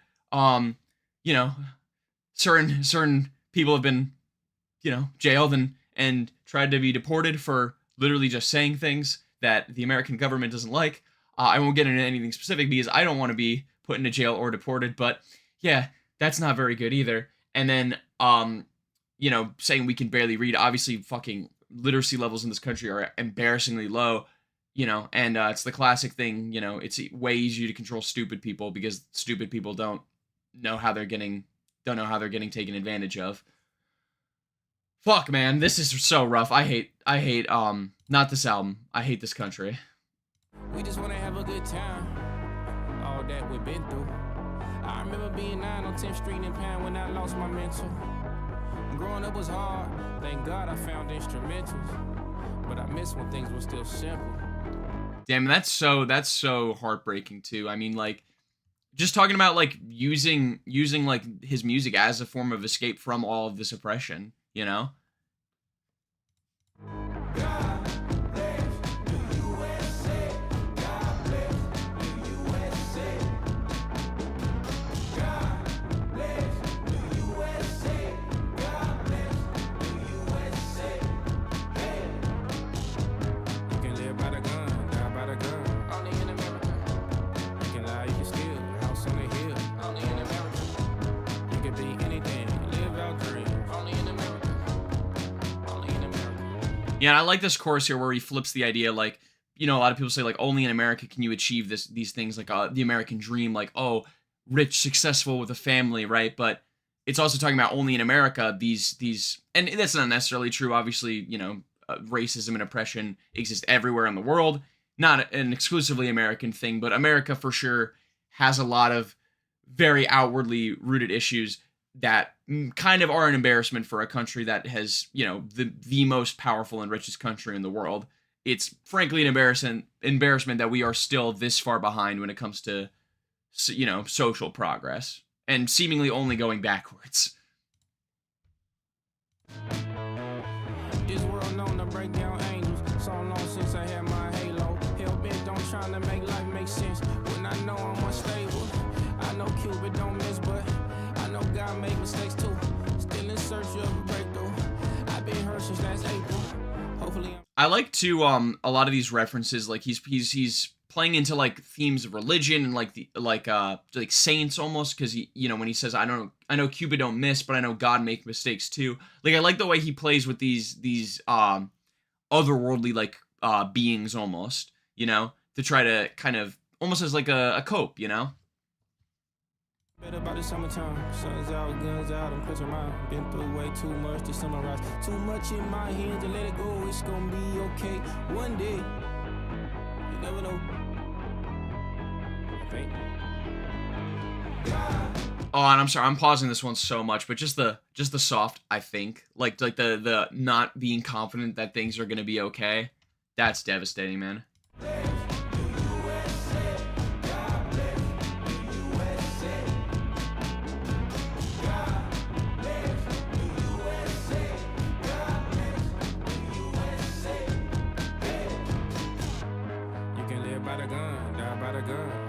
Certain people have been, jailed and tried to be deported for literally just saying things that the American government doesn't like. I won't get into anything specific because I don't want to be put into jail or deported, but yeah, that's not very good either. And then, saying we can barely read, obviously fucking literacy levels in this country are embarrassingly low, and it's the classic thing, it's way easier to control stupid people because stupid people don't know how they're getting taken advantage of. Fuck, man, this is so rough. I hate not this album. I hate this country. We just wanna have a good time. All that we've been through. I remember being 9 on 10th Street in Pine when I lost my mental. Growing up was hard. Thank God I found instrumentals. But I miss when things were still simple. Damn, that's so heartbreaking too. I mean, just talking about using his music as a form of escape from all of this oppression, Yeah, and I like this chorus here where he flips the idea, a lot of people say, only in America can you achieve these things, the American dream, rich, successful with a family, right? But it's also talking about only in America, these, and that's not necessarily true. Obviously, racism and oppression exist everywhere in the world, not an exclusively American thing, but America for sure has a lot of very outwardly rooted issues that kind of are an embarrassment for a country that has, the most powerful and richest country in the world. It's frankly an embarrassment that we are still this far behind when it comes to, social progress and seemingly only going backwards. This world known to break down angels. So long since I had my halo. Hell bent on trying to make life make sense. When I know I'm unstable. I know Cupid don't miss, but I know God make mistakes too. Still in search of a breakthrough. I've been hurt since last April. Hopefully I like to a lot of these references, he's playing into themes of religion and like saints almost, because he, when he says I know Cupid don't miss, but I know God make mistakes too. I like the way he plays with these otherworldly beings almost, to try to kind of almost as a cope, Better about the summertime. Sun's out, guns out, I'm pushing around. Been through way too much to summarize. Too much in my hands to let it go. It's gonna be okay one day. You never know. I think. Oh, and I'm sorry, I'm pausing this one so much, but just the soft, I think, the not being confident that things are gonna be okay. That's devastating, man.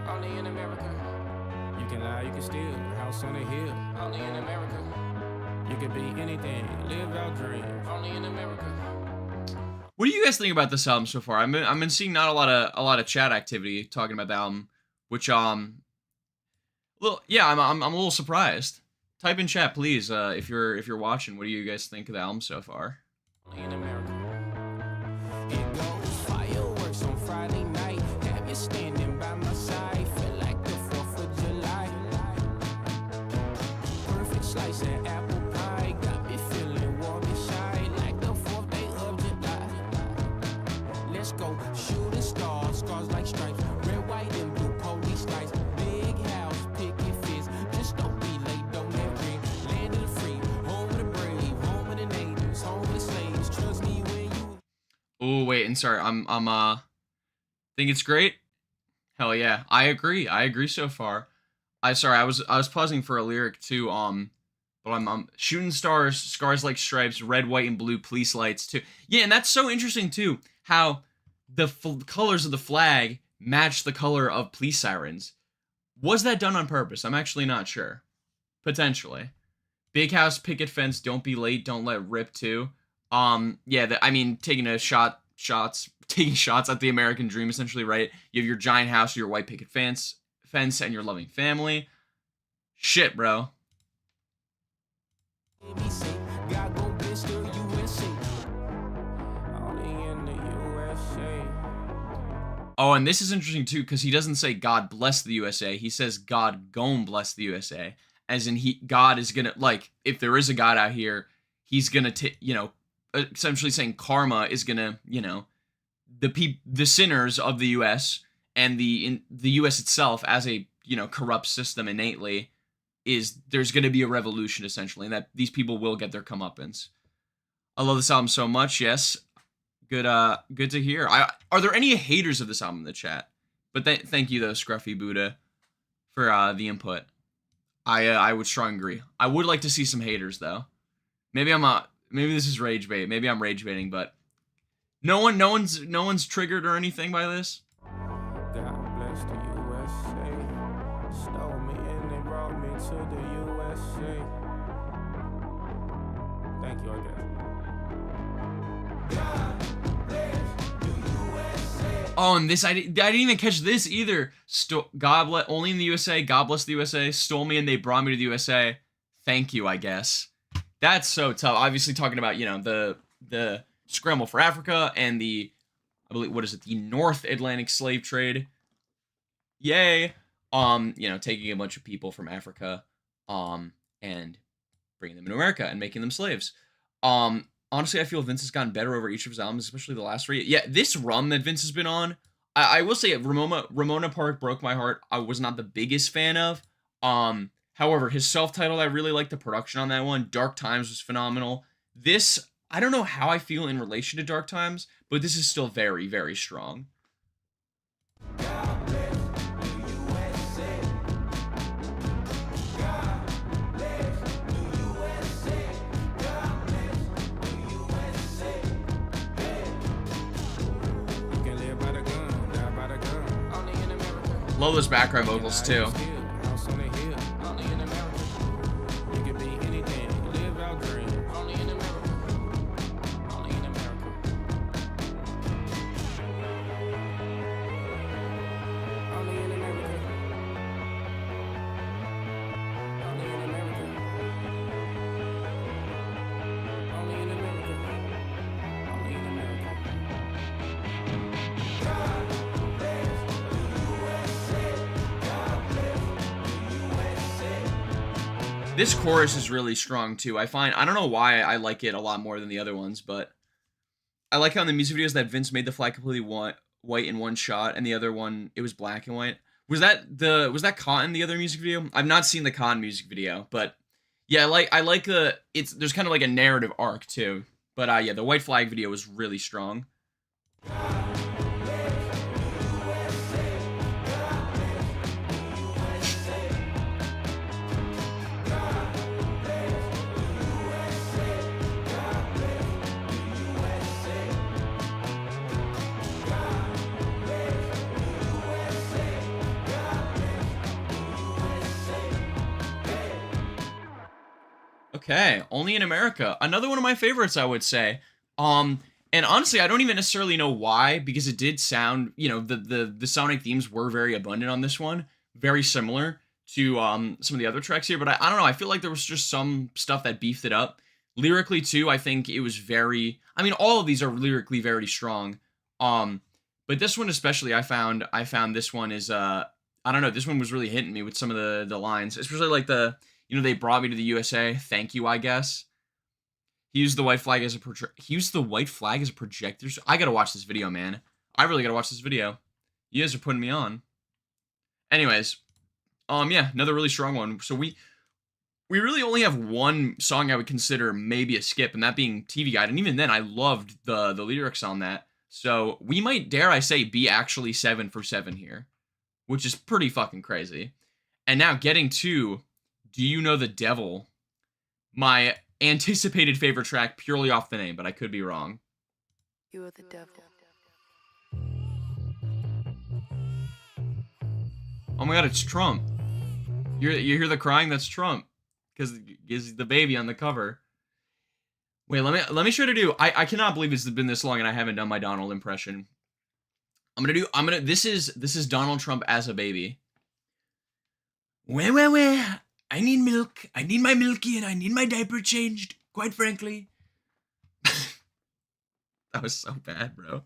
Only in America. You can lie, you can steal. House on a hill. Only in America. You could be anything, live our dreams. Only in America. What do you guys think about this album so far? I've been seeing not a lot of chat activity talking about the album, which well, yeah, I'm a little surprised. Type in chat, please, if you're watching. What do you guys think of the album so far? Only in America. It goes fireworks on Friday night. Have you standing by my side? Feel like the 4th of July. Perfect slice of apple pie. Got me feeling warm and shy. Like the 4th day of July. Let's go shooting stars. Scars like stripes. Red, white, and blue police lights. Big house, picket fence. Just don't be late, don't let ring. Land of the free. Home of the brave. Home of the natives. Home of the slaves. Trust me when you... Oh wait, and sorry, I'm think it's great. Hell yeah, I agree so far. I was pausing for a lyric too. But I'm shooting stars, scars like stripes, red, white, and blue police lights too. Yeah, and that's so interesting too. How the colors of the flag match the color of police sirens. Was that done on purpose? I'm actually not sure. Potentially. Big house, picket fence, don't be late, don't let rip too. Yeah, I mean, taking shots at the American dream, essentially, right? You have your giant house, your white picket fence, and your loving family. Shit, bro. God gon' bless the USA. Only in the USA. Oh, and this is interesting too, because he doesn't say God bless the USA. He says God gon' bless the USA. As in, God is gonna, like, if there is a God out here, he's gonna, essentially saying karma is gonna, the sinners of the U.S. and the U.S. itself as a, corrupt system innately, there's gonna be a revolution, essentially, and that these people will get their comeuppance. I love this album so much. Yes, good to hear. Are there any haters of this album in the chat? But thank you though, Scruffy Buddha, for the input. I would strongly agree. I would like to see some haters though. Maybe this is rage bait. Maybe I'm rage baiting, but no one's triggered or anything by this. God bless the USA. Stole me and they brought me to the USA. Thank you, I guess. Oh, and this I didn't even catch this either. Only in the USA. God bless the USA. Stole me and they brought me to the USA. Thank you, I guess. That's so tough. Obviously, talking about the scramble for Africa and the, I believe, what is it, the North Atlantic slave trade. Yay. Taking a bunch of people from Africa, and bringing them to America and making them slaves. Honestly, I feel Vince has gotten better over each of his albums, especially the last three. Yeah, this run that Vince has been on, I will say Ramona Park broke my heart. I was not the biggest fan of. However, his self-titled, I really liked the production on that one. Dark Times was phenomenal. This, I don't know how I feel in relation to Dark Times, but this is still very, very strong. Love those background vocals too. This chorus is really strong too. I don't know why I like it a lot more than the other ones, but I like how in the music videos that Vince made the flag completely white in one shot, and the other one it was black and white. Was that Cotton, the other music video? I've not seen the Cotton music video, but yeah, I like there's kind of like a narrative arc too. But yeah, the white flag video was really strong. Okay, Only in America. Another one of my favorites, I would say. And honestly, I don't even necessarily know why, because it did sound, the sonic themes were very abundant on this one, very similar to some of the other tracks here. But I don't know. I feel like there was just some stuff that beefed it up lyrically too. I think it was very. I mean, all of these are lyrically very strong. But this one especially, I found this one is I don't know. This one was really hitting me with some of the lines, especially like they brought me to the USA. Thank you, I guess. He used the white flag as a projector. I gotta watch this video, man. I really gotta watch this video. You guys are putting me on. Anyways, yeah, another really strong one. So we really only have one song I would consider maybe a skip, and that being TV Guide. And even then, I loved the lyrics on that. So we might, dare I say, be actually 7 for 7 here, which is pretty fucking crazy. And now getting to Do You Know the Devil? My anticipated favorite track purely off the name, but I could be wrong. You are the devil. Oh my god, it's Trump. You hear the crying? That's Trump. Because he's the baby on the cover. Wait, let me try to do. I cannot believe it's been this long and I haven't done my Donald impression. This is Donald Trump as a baby. Where? I need milk. I need my milky and I need my diaper changed, quite frankly. That was so bad, bro.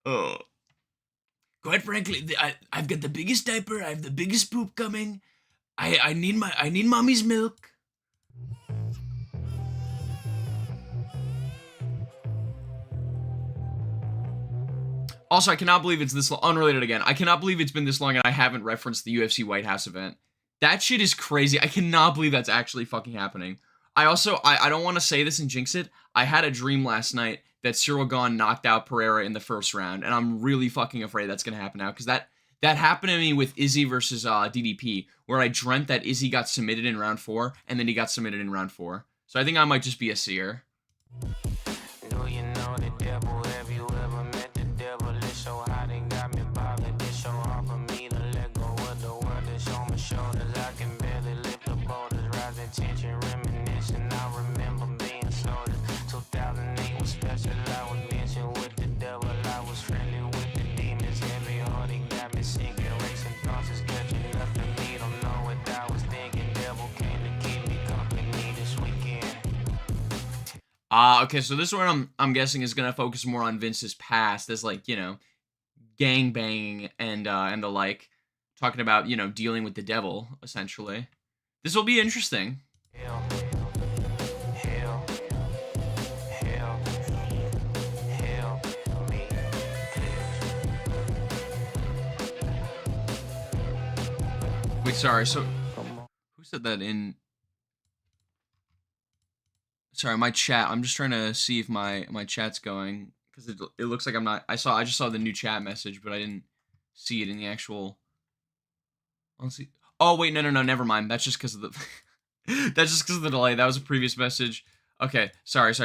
Oh. Quite frankly, I've got the biggest diaper. I have the biggest poop coming. I need mommy's milk. Also, I cannot believe it's this long. Unrelated again. I cannot believe it's been this long and I haven't referenced the UFC White House event. That shit is crazy. I cannot believe that's actually fucking happening. I don't want to say this and jinx it. I had a dream last night that Cyril Gahn knocked out Pereira in the first round, and I'm really fucking afraid that's gonna happen now, because that happened to me with Izzy versus DDP, where I dreamt that Izzy got submitted in round 4, and then he got submitted in round 4. So I think I might just be a seer. Do you know the devil? Have you ever met the devil? It's so hot and got me bothered. It's so hard for me to let go of the world that's on my shoulders. I can barely lift the boulders, rising tension, reminiscing. I remember being sold. 2008 was special. I was dancing with the devil. I was friendly with the demons. Heavy hearted got me sinking. Racing thoughts is catching up to me. Don't know what I was thinking. Devil came to keep me company this weekend. Okay, so this one I'm guessing is gonna focus more on Vince's past, as like, gang banging and the like, talking about, dealing with the devil, essentially. This will be interesting. Hell, me. Wait, sorry, so who said that in? Sorry, my chat. I'm just trying to see if my chat's going, because it looks like I'm not. I just saw the new chat message, but I didn't see it in the actual. Let's see. Oh wait, no, never mind. That's just because of the. That's just because of the delay. That was a previous message. Okay, sorry.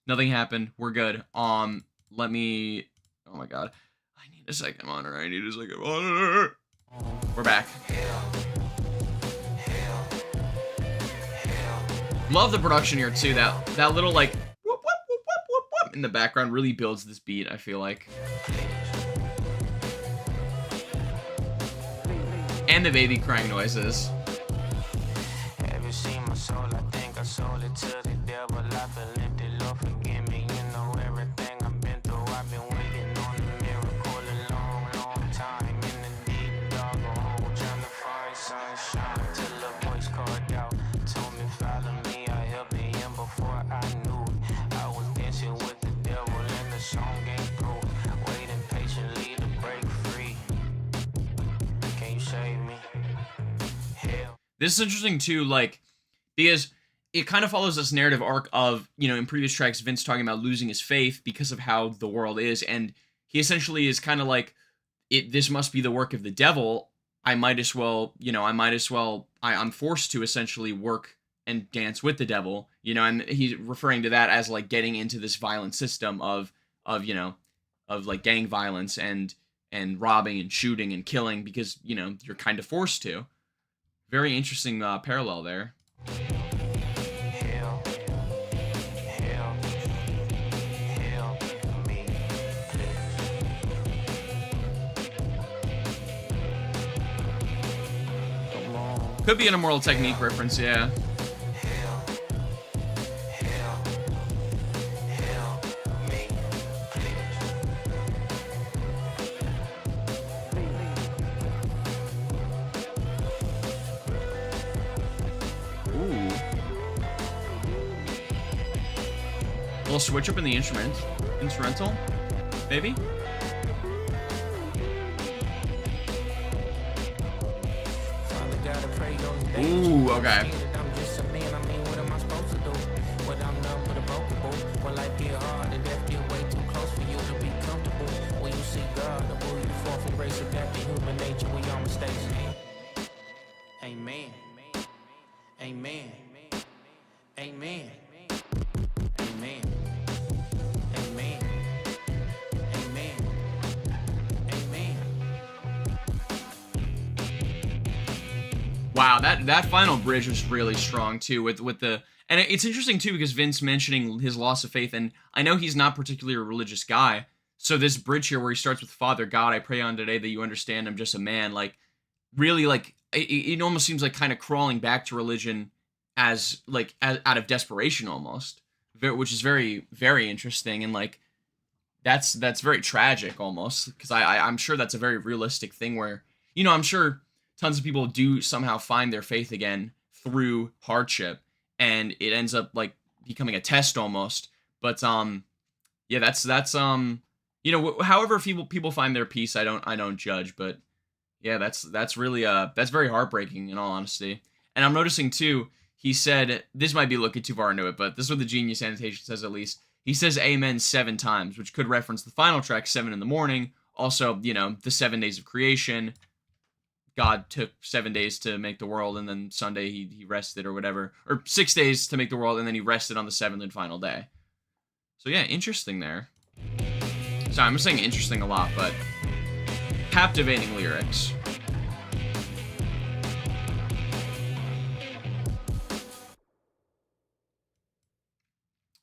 Nothing happened. We're good. Let me. Oh my god. I need a second monitor. We're back. Love the production here too. That little like whoop, whoop, whoop, whoop, whoop, whoop in the background really builds this beat, I feel like. And the baby crying noises. Have you seen my soul? I think I sold it to the devil. I feel empty, Lord forgive me. You know everything I've been through. I've been waiting on a miracle a long time. In the deep dark hole, trying to find sunshine. Till a voice called out, told me follow me. I held the end before I knew it. I was dancing with the devil and the song ain't through. Waiting patiently to break free. Can you save me? Hell. This is interesting too, like, because it kind of follows this narrative arc of, in previous tracks, Vince talking about losing his faith because of how the world is, and he essentially is kind of like, this must be the work of the devil. I'm forced to essentially work and dance with the devil, and he's referring to that as like getting into this violent system of like gang violence and robbing and shooting and killing because, you're kind of forced to. Very interesting parallel there. Could be an Immortal Technique reference, yeah. Ooh. Little switch up in the instrumental, maybe? Ooh, okay. Amen. Amen. Amen. Amen. Amen. Amen. Amen. Wow, that final bridge was really strong too with the, and it's interesting too because Vince mentioning his loss of faith, and I know he's not particularly a religious guy, so this bridge here where he starts with Father God, I pray on today that you understand I'm just a man, like really like it almost seems like kind of crawling back to religion as out of desperation almost, which is very, very interesting, and like that's very tragic almost, because I'm sure that's a very realistic thing where, you know, I'm sure tons of people do somehow find their faith again through hardship, and it ends up like becoming a test almost. But yeah, that's you know, however people find their peace, I don't judge, but yeah, that's really that's very heartbreaking in all honesty. And I'm noticing too, he said, this might be looking too far into it, but this is what the Genius Annotation says at least. He says amen 7 times, which could reference the final track, 7 in the morning. Also, you know, the 7 days of creation. God took 7 days to make the world, and then Sunday he rested or whatever. Or 6 days to make the world, and then he rested on the 7th and final day. So yeah, interesting there. Sorry, I'm just saying interesting a lot, but captivating lyrics.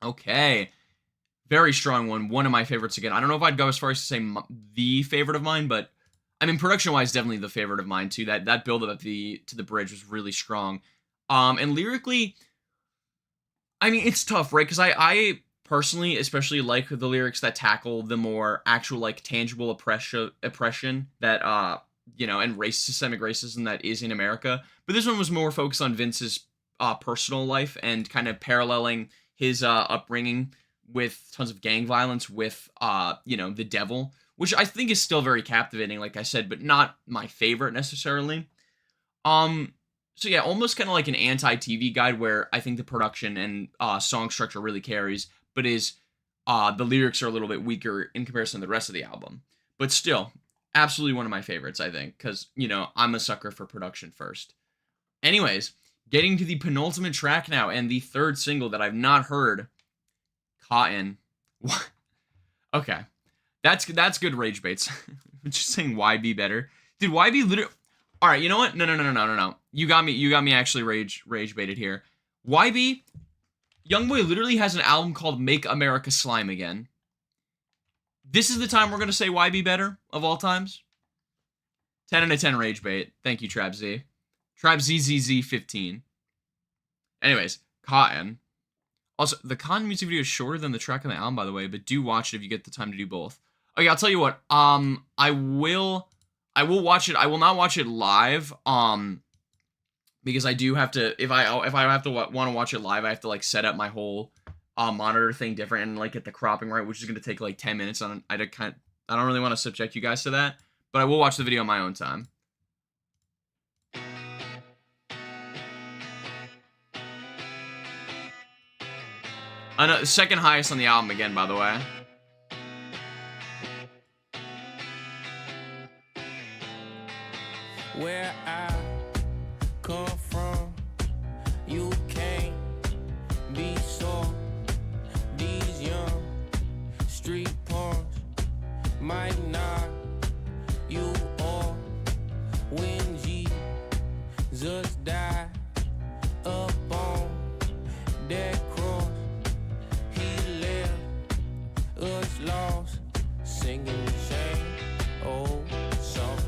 Okay. Very strong one. One of my favorites again. I don't know if I'd go as far as to say the favorite of mine, but I mean, production-wise, definitely the favorite of mine too. That build-up to the bridge was really strong. And lyrically, I mean, it's tough, right? Because I personally, especially like the lyrics that tackle the more actual, like, tangible oppression that, you know, and systemic racism that is in America. But this one was more focused on Vince's personal life and kind of paralleling his upbringing with tons of gang violence with, you know, the devil, which I think is still very captivating, like I said, but not my favorite necessarily. So yeah, almost kind of like an anti-TV guide where I think the production and song structure really carries, but the lyrics are a little bit weaker in comparison to the rest of the album. But still, absolutely one of my favorites, I think, because, you know, I'm a sucker for production first. Anyways, getting to the penultimate track now, and the third single that I've not heard, Cotton. Okay. That's good rage baits. Just saying YB better. Dude, YB literally... Alright, you know what? No. You got me actually rage baited here. YB, Youngboy literally has an album called Make America Slime Again. This is the time we're going to say YB better, of all times? 10 out of 10 rage bait. Thank you, Trap Z. Trap ZZZ15. Anyways, Cotton. Also, the Cotton music video is shorter than the track on the album, by the way, but do watch it if you get the time to do both. Okay, I'll tell you what. I will watch it. I will not watch it live. Because I do have to. If I have to want to watch it live, I have to like set up my whole monitor thing different and like get the cropping right, which is going to take like 10 minutes. I don't really want to subject you guys to that, but I will watch the video on my own time. Second highest on the album again, by the way. Where I come from, you can't be so. These young street punks might knock you off when Jesus died upon that cross. He left us lost, singing the same old song.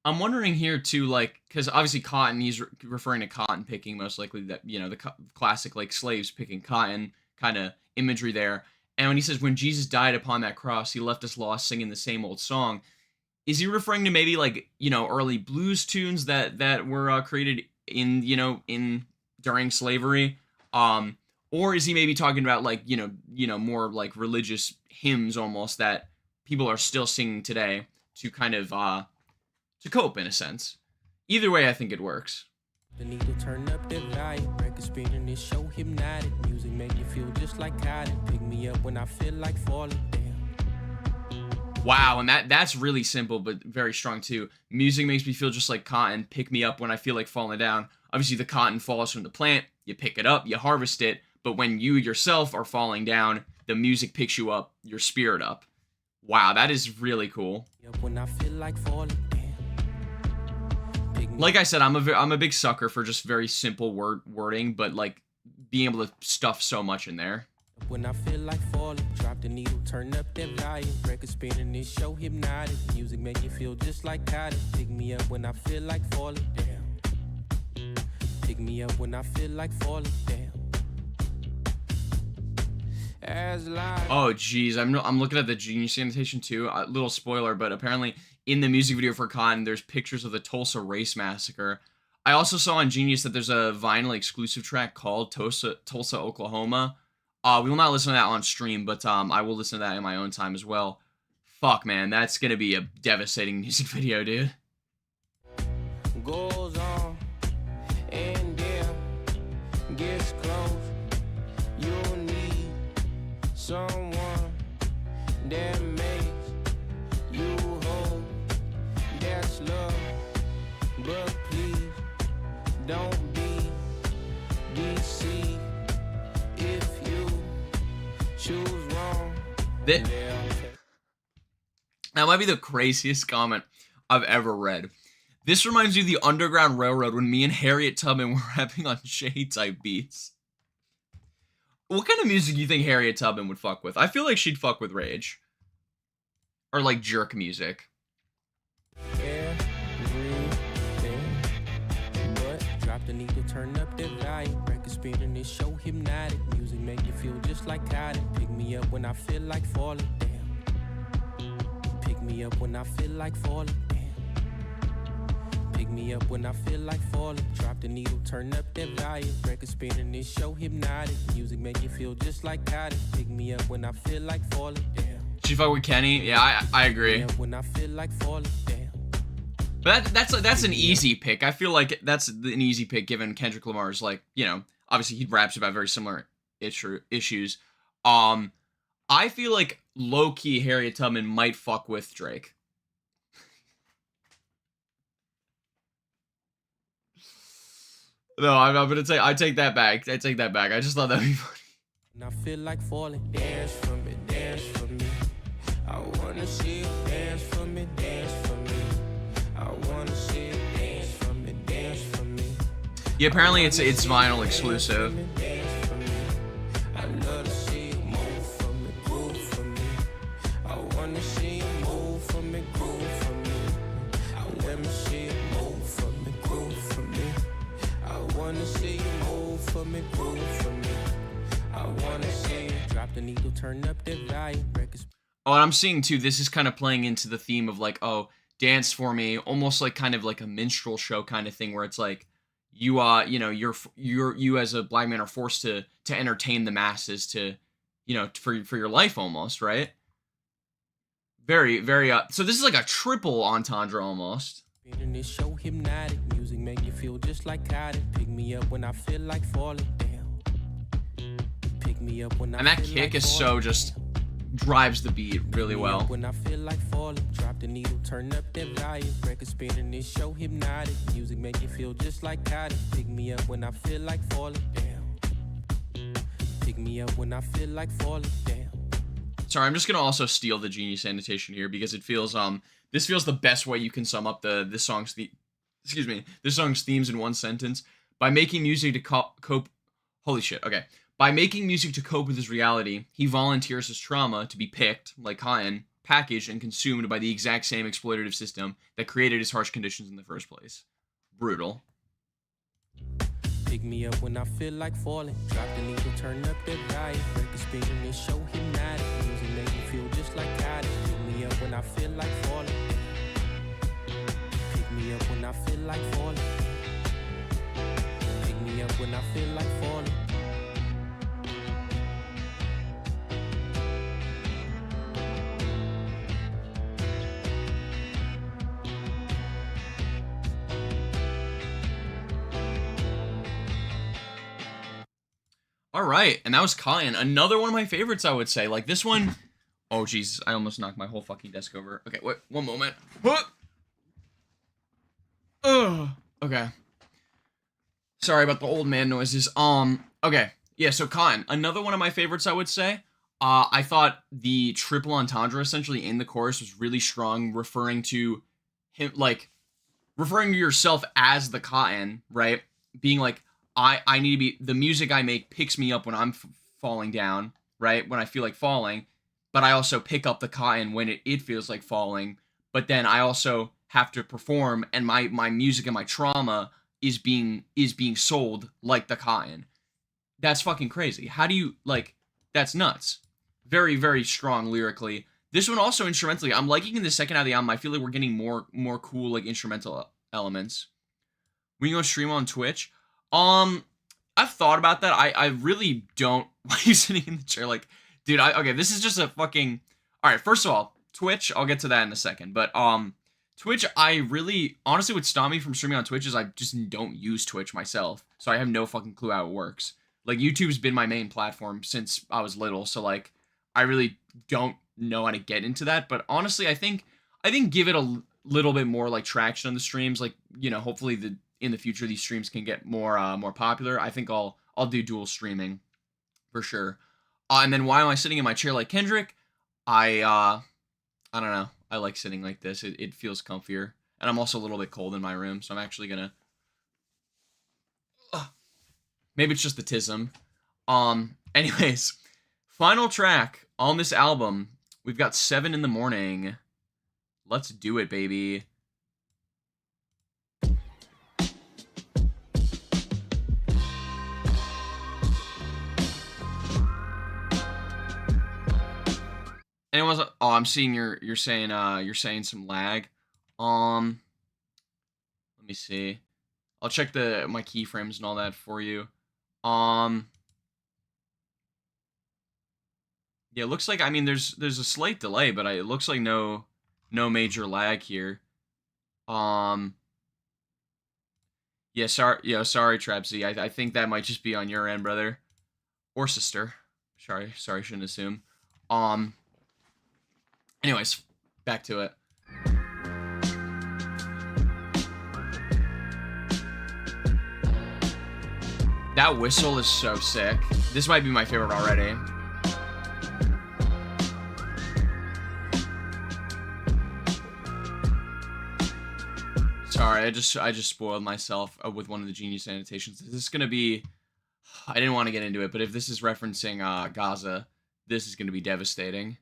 I'm wondering here too, like, because obviously cotton, he's referring to cotton picking, most likely, that, the classic, like, slaves picking cotton kind of imagery there. And when he says, when Jesus died upon that cross, he left us lost singing the same old song. Is he referring to maybe, like, early blues tunes that were created in during slavery? Or is he maybe talking about, like, more like religious hymns almost that people are still singing today to kind of to cope in a sense? Either way, I think it works. The needle turn up the volume, record spinning this show hypnotic. Music make you feel just like cotton. Pick me up when I feel like falling down. Wow, and that's really simple but very strong too. Music makes me feel just like cotton. Pick me up when I feel like falling down. Obviously, the cotton falls from the plant. You pick it up, you harvest it. But when you yourself are falling down, the music picks you up, your spirit up. Wow, that is really cool. When I feel like falling down. Like I said, I'm a big sucker for just very simple wording, but like being able to stuff so much in there. When I feel like falling, drop the needle, turn up that volume. Record spinning this show hypnotic. Music make you feel just like cotton. Pick me up when I feel like falling down. Pick me up when I feel like falling down. Oh geez, I'm looking at the Genius annotation too. A little spoiler, but apparently in the music video for Cotton, there's pictures of the Tulsa Race Massacre. I also saw on Genius that there's a vinyl exclusive track called Tulsa, Oklahoma. We will not listen to that on stream, but I will listen to that in my own time as well. Fuck, man, that's gonna be a devastating music video, dude. Goes on and there gets close. You'll need someone that makes you whole. That's love, but please don't be deceived if you choose wrong. That might be the craziest comment I've ever read. This reminds me of the Underground Railroad when me and Harriet Tubman were rapping on Shay-type beats. What kind of music do you think Harriet Tubman would fuck with? I feel like she'd fuck with Rage. Or like jerk music. But drop the needle, turn up the volume. Record spinning this show hypnotic. Music make you feel just like cotton. Pick me up when I feel like falling down. Pick me up when I feel like falling down. Pick me up when I feel like falling. Drop the needle, turn up that volume. Record spinning this show hypnotic. Music make you feel just like cotton. Pick me up when I feel like falling down. She fuck with Kenny? Yeah, I agree. When I feel like falling down. But that's an easy pick. I feel like that's an easy pick given Kendrick Lamar's, like, obviously he raps about very similar issues. I feel like low-key Harriet Tubman might fuck with Drake. No, I'm gonna say I take that back. I take that back. I just thought that'd be funny. And I feel like falling. Dance for me, dance for me. I wanna see you dance for me, dance for me. I wanna see you dance for me, dance for me. Yeah, apparently it's vinyl exclusive. Dance for me. I love to see you move for me, groove for me. I wanna see you move for me, groove for me. Let me see you move for me, groove for me. I wanna see you move for me, groove for me. I wanna see you drop the needle, turn up the volume. Oh, and I'm seeing too, this is kind of playing into the theme of like, oh, dance for me, almost like kind of like a minstrel show kind of thing where it's like you you as a black man are forced to entertain the masses to, for your life almost, right? Very, very so this is like a triple entendre almost. In this show hypnotic, music make you feel just like cotton. Pick me up when I feel like falling down. Pick me up when I and that feel kick like is so just drives the beat really well. When I feel like falling, drop the needle, turn up that volume. Record spinning this show hypnotic. Music make you feel just like cotton. Pick me up when I feel like falling down. Pick me up when I feel like falling down. Sorry, I'm just gonna also steal the Genius annotation here because it feels this feels the best way you can sum up this song's themes in one sentence. By making music to cope. Holy shit. Okay. By making music to cope with his reality, he volunteers his trauma to be picked, like Cotton, packaged and consumed by the exact same exploitative system that created his harsh conditions in the first place. Brutal. Pick me up when I feel like falling. Drop the needle, turn up the volume. Break the speed and it's so hypnotic. Music make me feel just like cotton. Pick me up when I feel like falling. Pick me up when I feel like falling. Pick me up when I feel like falling. All right, and that was Cotton. Another one of my favorites, I would say. Like, this one... Oh, Jesus, I almost knocked my whole fucking desk over. Okay, wait, one moment. Okay. Sorry about the old man noises. Okay. Yeah, so Cotton. Another one of my favorites, I would say. I thought the triple entendre, essentially, in the chorus was really strong, referring to him, like, referring to yourself as the Cotton, right? Being like, I need to be, the music I make picks me up when I'm falling down, right? When I feel like falling, but I also pick up the cotton when it feels like falling, but then I also have to perform, and my music and my trauma is being sold like the cotton. That's fucking crazy. How do you, like, that's nuts. Very, very strong lyrically. This one also instrumentally, I'm liking in the second half of the album, I feel like we're getting more cool, like, instrumental elements. We can go stream on Twitch. I've thought about that. I really don't. Why are you sitting in the chair? Like, dude, okay, this is just a fucking... Alright, first of all, Twitch, I'll get to that in a second, but, Twitch, I really... Honestly, what stopped me from streaming on Twitch is I just don't use Twitch myself, so I have no fucking clue how it works. Like, YouTube's been my main platform since I was little, so, like, I really don't know how to get into that, but honestly, I think give it a little bit more, like, traction on the streams, like, you know, hopefully in the future these streams can get more popular. I think I'll do dual streaming for sure. And then why am I sitting in my chair like Kendrick? I don't know. I like sitting like this. It feels comfier. And I'm also a little bit cold in my room, so I'm actually gonna maybe it's just the tism. Anyways, final track on this album. We've got 7 in the Morning. Let's do it, baby. Anyone's, oh, I'm seeing you're saying some lag. Let me see. I'll check my keyframes and all that for you. Yeah, it looks like, I mean, there's a slight delay, but it looks like no major lag here. Yeah, sorry, Trapsy. I think that might just be on your end, brother. Or sister. Sorry, shouldn't assume. Anyways, back to it. That whistle is so sick. This might be my favorite already. Sorry, I just spoiled myself with one of the Genius annotations. This is gonna be... I didn't want to get into it, but if this is referencing Gaza, this is gonna be devastating.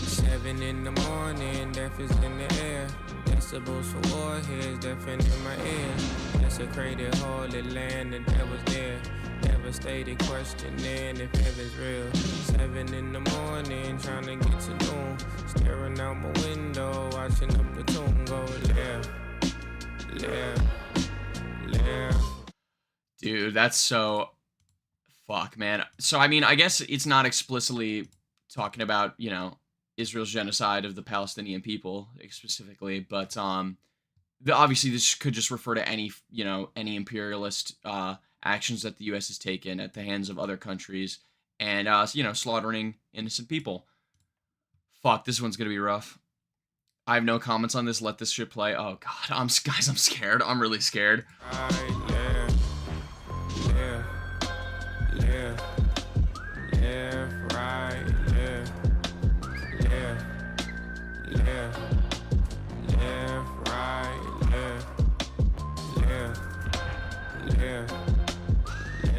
7 in the morning, death is in the air. Decibels for warheads, death in my ear. Desecrated holy land, and that was there. Devastated, questioning if heaven's real. 7 in the morning, trying to get to noon. Staring out my window, watching up the tomb go left. Dude, that's so... Fuck, man. So, I mean, I guess it's not explicitly talking about, you know, Israel's genocide of the Palestinian people specifically, but obviously this could just refer to any, you know, any imperialist actions that the U.S. has taken at the hands of other countries and, you know, slaughtering innocent people. Fuck, this one's gonna be rough. I have no comments on this. Let this shit play. Oh, God. I'm scared. I'm really scared.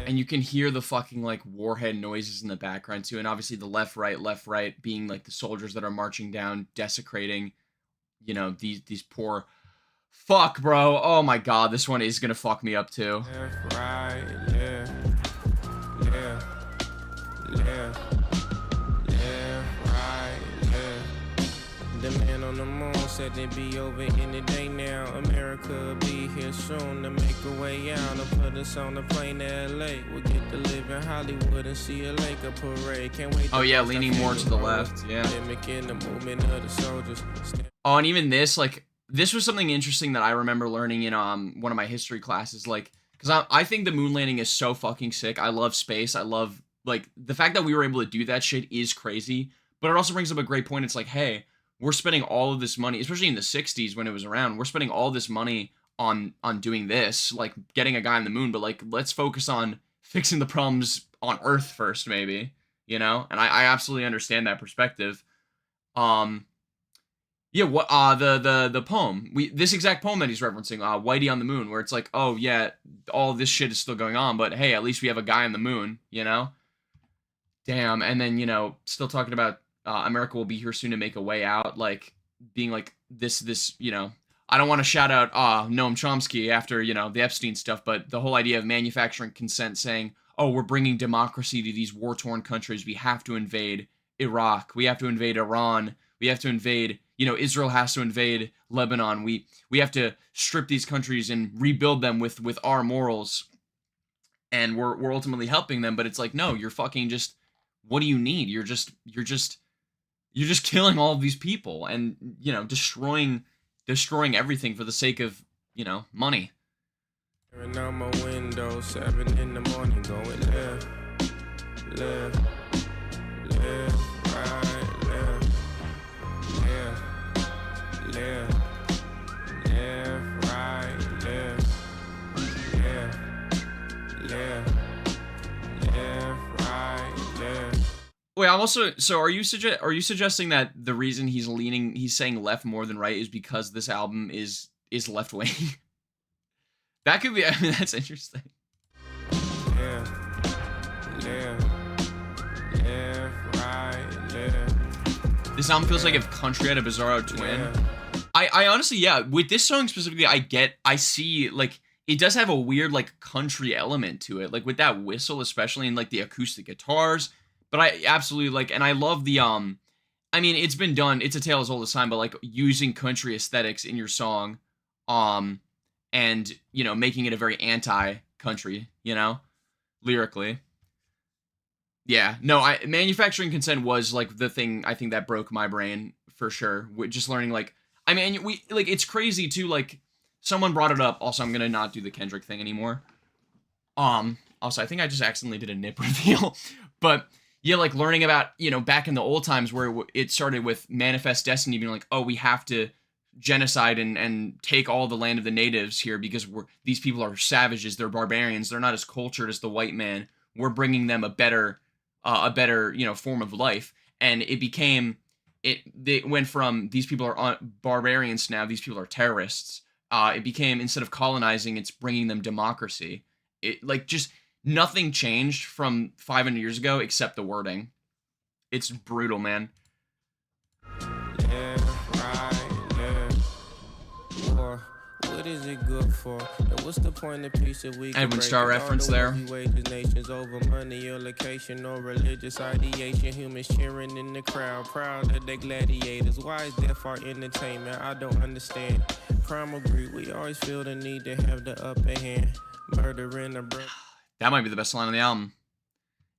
And you can hear the fucking like warhead noises in the background too, and obviously the left right being like the soldiers that are marching down, desecrating, you know, these poor. Fuck, bro. Oh my god, this one is gonna fuck me up too. Left, right, left, left, left, left, right, left. The man on the moon said they'd be over any day now. America will be here soon to make a way out and put us on a plane to LA. We'll get to live in Hollywood and see a Laker parade. Can't wait. Oh yeah, leaning more to the left. Yeah. Mimicking the movement of the soldiers. Oh, and even this, like, this was something interesting that I remember learning in one of my history classes, like, because I think the moon landing is so fucking sick. I love space. I love, like, the fact that we were able to do that shit is crazy, but it also brings up a great point. It's like, hey, we're spending all of this money, especially in the 60s when it was around, we're spending all this money on doing this, like, getting a guy on the moon, but, like, let's focus on fixing the problems on Earth first, maybe, you know? And I absolutely understand that perspective. Yeah, what the poem. This exact poem that he's referencing, Whitey on the Moon, where it's like, oh yeah, all this shit is still going on, but hey, at least we have a guy on the moon, you know? Damn, and then, you know, still talking about America will be here soon to make a way out, like being like this, you know, I don't want to shout out Noam Chomsky after, you know, the Epstein stuff, but the whole idea of manufacturing consent saying, oh, we're bringing democracy to these war-torn countries, we have to invade Iraq, we have to invade Iran, we have to invade, you know, Israel has to invade Lebanon. We have to strip these countries and rebuild them with our morals. And we're ultimately helping them, but it's like, no, you're fucking just, what do you need? You're just killing all of these people and, you know, destroying everything for the sake of, you know, money. And out my window, 7 in the morning, going left, left, left, right, left, left, left, left, right, left, left, left, left, right, left. Wait, I'm also, so are you suggesting that the reason he's saying left more than right is because this album is left wing? That could be, I mean, that's interesting. Left, left, left, right, left. This album feels like if country had a Bizarro twin. Yeah. I honestly, yeah, with this song specifically, I see, like, it does have a weird, like, country element to it, like, with that whistle, especially, and, like, the acoustic guitars, but I absolutely, like, and I love the, I mean, it's been done, it's a tale as old as time, but, like, using country aesthetics in your song, and, you know, making it a very anti-country, you know, lyrically. Yeah, no, manufacturing consent was, like, the thing, I think, that broke my brain, for sure, with just learning, like, I mean, like, it's crazy, too, like, someone brought it up, also, I'm gonna not do the Kendrick thing anymore, also, I think I just accidentally did a nip reveal, but, yeah, like, learning about, you know, back in the old times, where it started with Manifest Destiny being like, oh, we have to genocide and take all the land of the natives here because these people are savages, they're barbarians, they're not as cultured as the white man, we're bringing them a better you know, form of life. And they went from these people are barbarians to now these people are terrorists. It became, instead of colonizing, it's bringing them democracy. It, like, just nothing changed from 500 years ago except the wording. It's brutal, man. What is it good for? And what's the point of peace if we Edwin Starr reference there. Nations over money or location or religious ideation. Humans cheering in the crowd, proud of their gladiators. Why is death our entertainment? I don't understand. Primal greed, we always feel the need to have the upper hand. Murdering a brother. That might be the best line on the album.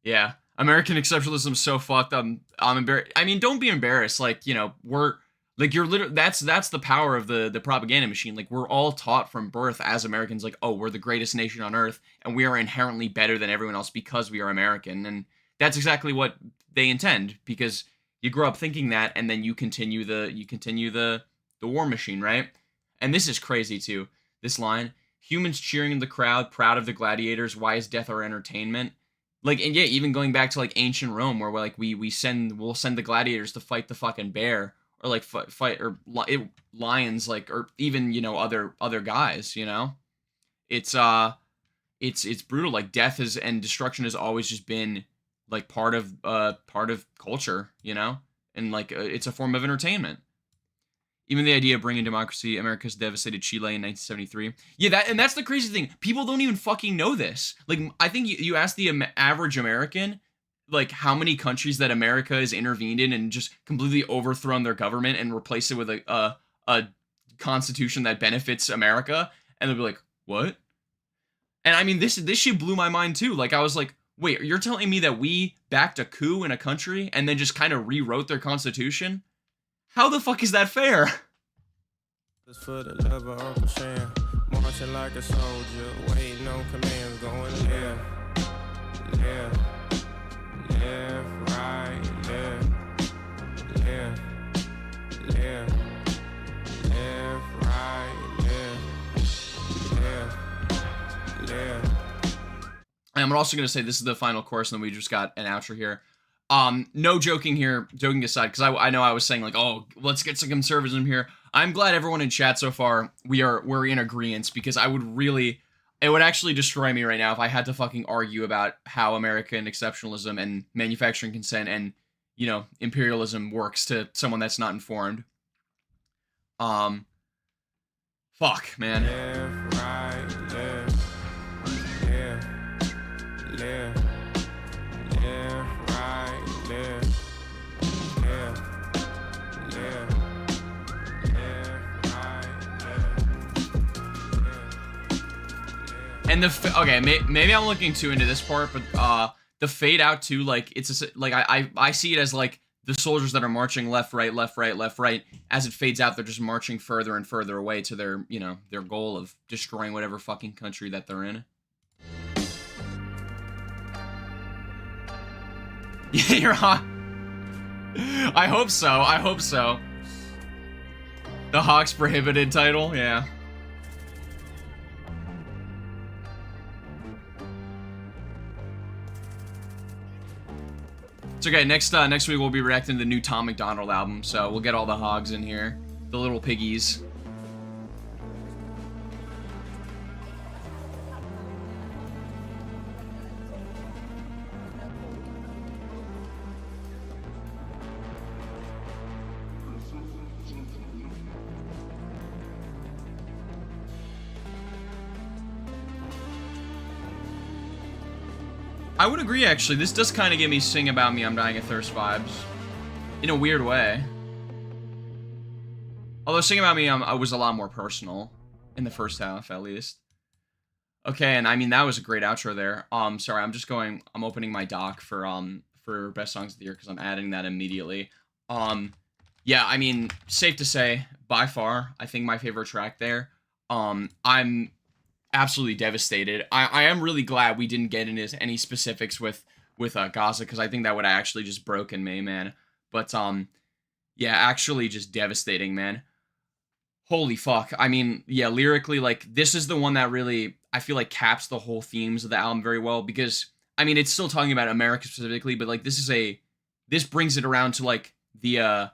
Yeah. American exceptionalism is so fucked. I'm embarrassed. I mean, don't be embarrassed. Like, you know, we're, like, you're literally, that's the power of the propaganda machine. Like, we're all taught from birth as Americans, like, oh, we're the greatest nation on earth, and we are inherently better than everyone else because we are American. And that's exactly what they intend, because you grow up thinking that, and then you continue the war machine, right? And this is crazy too. This line, humans cheering in the crowd, proud of the gladiators, why is death our entertainment? Like, and yeah, even going back to, like, ancient Rome, where we're like, we'll send the gladiators to fight the fucking bear, or, like, fight or lions, like, or even, you know, other guys, you know? It's it's brutal. Like death has and destruction has always just been like part of culture, you know, and like it's a form of entertainment. Even the idea of bringing democracy, America's devastated Chile in 1973. Yeah, that's the crazy thing. People don't even fucking know this. Like, I think you ask the average American, like, how many countries that America has intervened in and just completely overthrown their government and replaced it with a constitution that benefits America, and they'll be like, what? And I mean, this shit blew my mind too. Like, I was like, wait, you're telling me that we backed a coup in a country and then just kind of rewrote their constitution? How the fuck is that fair? For the love of Uncle Sam, marching like a soldier, waiting on commands, going left, right, left. And I'm also going to say this is the final course, and then we just got an outro here. No joking here, joking aside, because I know I was saying, like, oh, let's get some conservatism here. I'm glad everyone in chat so far, we're in agreement, because it would actually destroy me right now if I had to fucking argue about how American exceptionalism and manufacturing consent and, you know, imperialism works to someone that's not informed. Fuck, man. Left, right, left, right, left. And okay, maybe I'm looking too into this part, but the fade out too, like like I see it as like the soldiers that are marching left, right, left, right, left, right. As it fades out, they're just marching further and further away to their, you know, their goal of destroying whatever fucking country that they're in. Yeah, you're on. I hope so. I hope so. The Hogs Prohibited title, yeah. It's okay. Next week we'll be reacting to the new Tom McDonald album, so we'll get all the hogs in here, the little piggies. I would agree, actually. This does kind of give me Sing About Me, I'm Dying of Thirst vibes. In a weird way. Although Sing About Me I was a lot more personal. In the first half, at least. Okay, and I mean, that was a great outro there. Sorry, I'm opening my doc for Best Songs of the Year, because I'm adding that immediately. Yeah, I mean, safe to say, by far, I think my favorite track there. I'm absolutely devastated. I am really glad we didn't get into any specifics with Gaza, because I think that would have actually just broken me, man. But yeah, actually just devastating, man. Holy fuck. I mean, yeah, lyrically, like, this is the one that really, I feel like, caps the whole themes of the album very well, because I mean, it's still talking about America specifically, but like, this brings it around to like the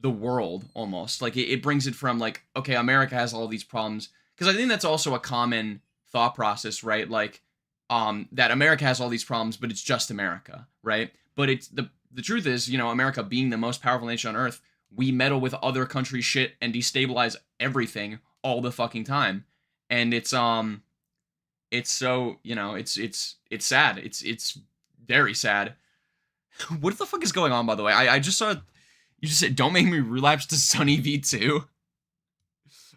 world almost. Like, it brings it from like, okay, America has all these problems, because I think that's also a common thought process, right? Like, that America has all these problems, but it's just America, right? But it's the truth is, you know, America being the most powerful nation on earth, we meddle with other countries' shit and destabilize everything all the fucking time. And it's so, you know, it's sad. It's very sad. What the fuck is going on, by the way? I just saw, you just said, don't make me relapse to Sunny V2.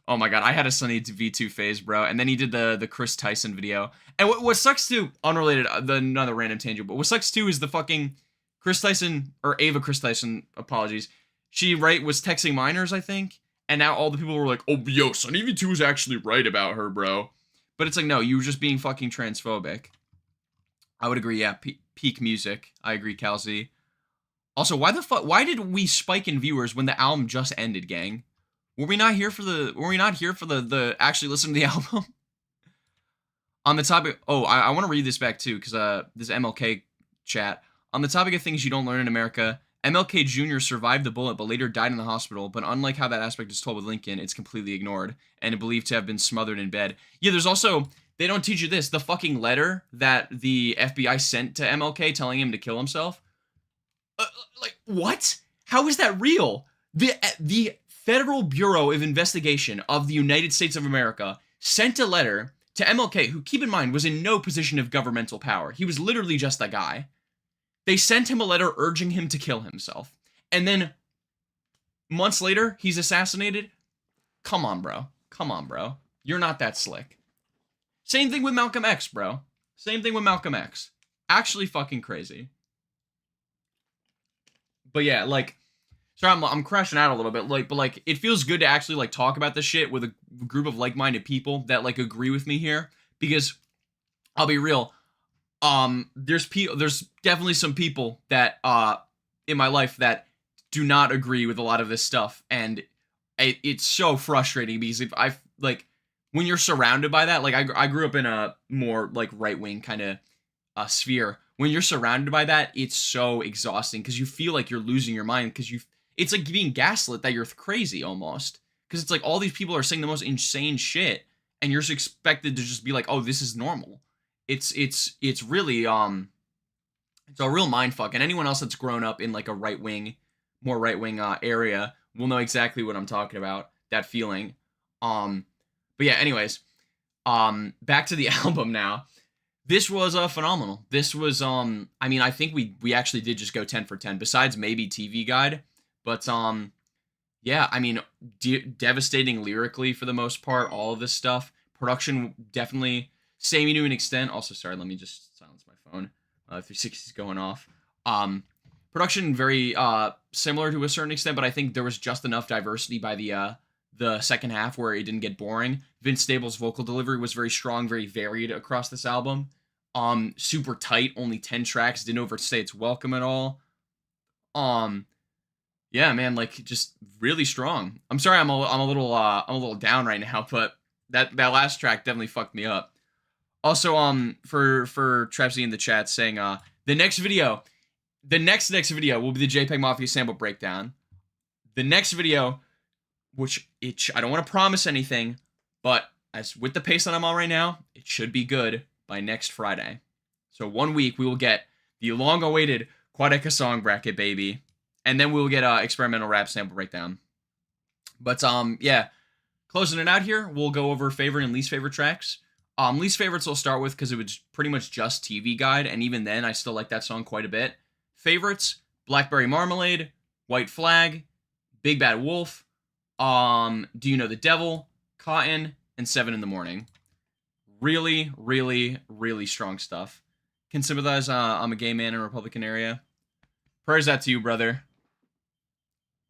Oh my god, I had a Sunny V2 phase, bro. And then he did the Chris Tyson video. And what sucks too, unrelated, another random tangent, but what sucks too is the fucking Chris Tyson, or Ava Chris Tyson, apologies. She, right, was texting minors, I think. And now all the people were like, oh, yo, Sunny V2 is actually right about her, bro. But it's like, no, you were just being fucking transphobic. I would agree, yeah, peak music. I agree, Calzy. Also, why did we spike in viewers when the album just ended, gang? Were we not here for the actually listen to the album? On the topic, oh, I want to read this back too, because this MLK chat. On the topic of things you don't learn in America, MLK Jr. survived the bullet but later died in the hospital, but unlike how that aspect is told with Lincoln, it's completely ignored, and believed to have been smothered in bed. Yeah, there's also, They don't teach you this. The fucking letter that the FBI sent to MLK telling him to kill himself. Like, what? How is that real? The Federal Bureau of Investigation of the United States of America sent a letter to MLK, who, keep in mind, was in no position of governmental power. He was literally just a guy. They sent him a letter urging him to kill himself. And then months later, he's assassinated. Come on, bro. Come on, bro. You're not that slick. Same thing with Malcolm X, bro. Same thing with Malcolm X. Actually fucking crazy. But yeah, like, sorry, I'm crashing out a little bit, like, but like, it feels good to actually like talk about this shit with a group of like-minded people that like agree with me here, because I'll be real, there's definitely some people that in my life that do not agree with a lot of this stuff, and it's so frustrating because if I like when you're surrounded by that, like I grew up in a more like right-wing kind of sphere. When you're surrounded by that, it's so exhausting because you feel like you're losing your mind because it's like being gaslit that you're crazy almost, because it's like all these people are saying the most insane shit and you're just expected to just be like, oh, this is normal. It's really it's a real mindfuck, and anyone else that's grown up in like a more right wing area will know exactly what I'm talking about, that feeling. But yeah, anyways, back to the album now. This was phenomenal. This was I mean, I think we actually did just go 10 for 10, besides maybe TV Guide, but yeah, I mean, devastating lyrically for the most part, all of this stuff. Production definitely samey to an extent. Also, sorry, let me just silence my phone. 360 is going off. Production very similar to a certain extent, but I think there was just enough diversity by the second half where it didn't get boring. Vince Staples' vocal delivery was very strong, very varied across this album. Super tight, only 10 tracks, didn't overstay its welcome at all. Yeah, man, like just really strong. I'm sorry, I'm a little down right now, but that last track definitely fucked me up. Also, for Trapsy in the chat saying, the next video will be the JPEG Mafia sample breakdown. The next video, which I don't want to promise anything, but as with the pace that I'm on right now, it should be good by next Friday. So 1 week we will get the long-awaited Quadeca song bracket, baby, and then we'll get experimental rap sample breakdown. But yeah, closing it out here, we'll go over favorite and least favorite tracks. Least favorites I'll start with because it was pretty much just TV Guide, and even then I still like that song quite a bit. Favorites: Blackberry Marmalade, White Flag, Big Bad Wolf, Do You Know the Devil, Cotton, and 7 in the Morning. Really, really, really strong stuff. Can sympathize, I'm a gay man in a Republican area. Prayers out to you, brother.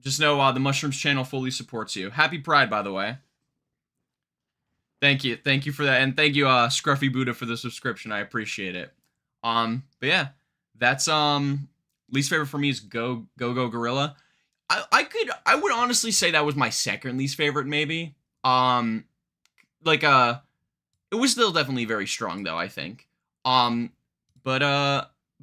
Just know the Mushrooms channel fully supports you. Happy Pride, by the way. Thank you for that, and thank you, Scruffy Buddha, for the subscription. I appreciate it. But yeah, that's least favorite for me is Go Gorilla. I would honestly say that was my second least favorite, maybe. It was still definitely very strong though, I think. But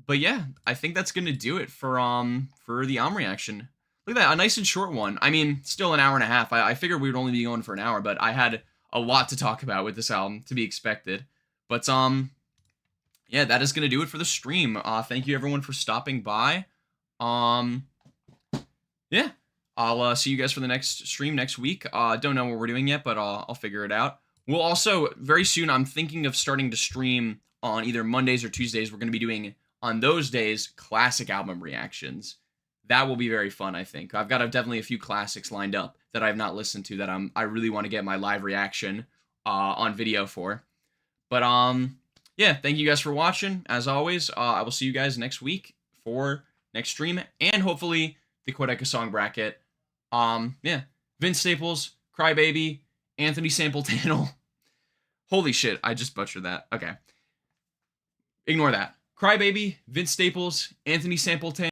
yeah, I think that's gonna do it for the album reaction. Look at that, a nice and short one. I mean, still an hour and a half. I figured we would only be going for an hour, but I had a lot to talk about with this album, to be expected. But yeah, that is gonna do it for the stream. Thank you everyone for stopping by. Yeah, I'll see you guys for the next stream next week. Don't know what we're doing yet, but I'll figure it out. We'll also, very soon, I'm thinking of starting to stream on either Mondays or Tuesdays. We're going to be doing, on those days, classic album reactions. That will be very fun, I think. I've got definitely a few classics lined up that I've not listened to that I really want to get my live reaction on video for. But, yeah, thank you guys for watching. As always, I will see you guys next week for next stream, and hopefully the Quadeca song bracket. Yeah, Vince Staples, Crybaby, Anthony Sample-Tannel. Holy shit, I just butchered that. Okay. Ignore that. Crybaby, Vince Staples, Anthony Sample-Tannel.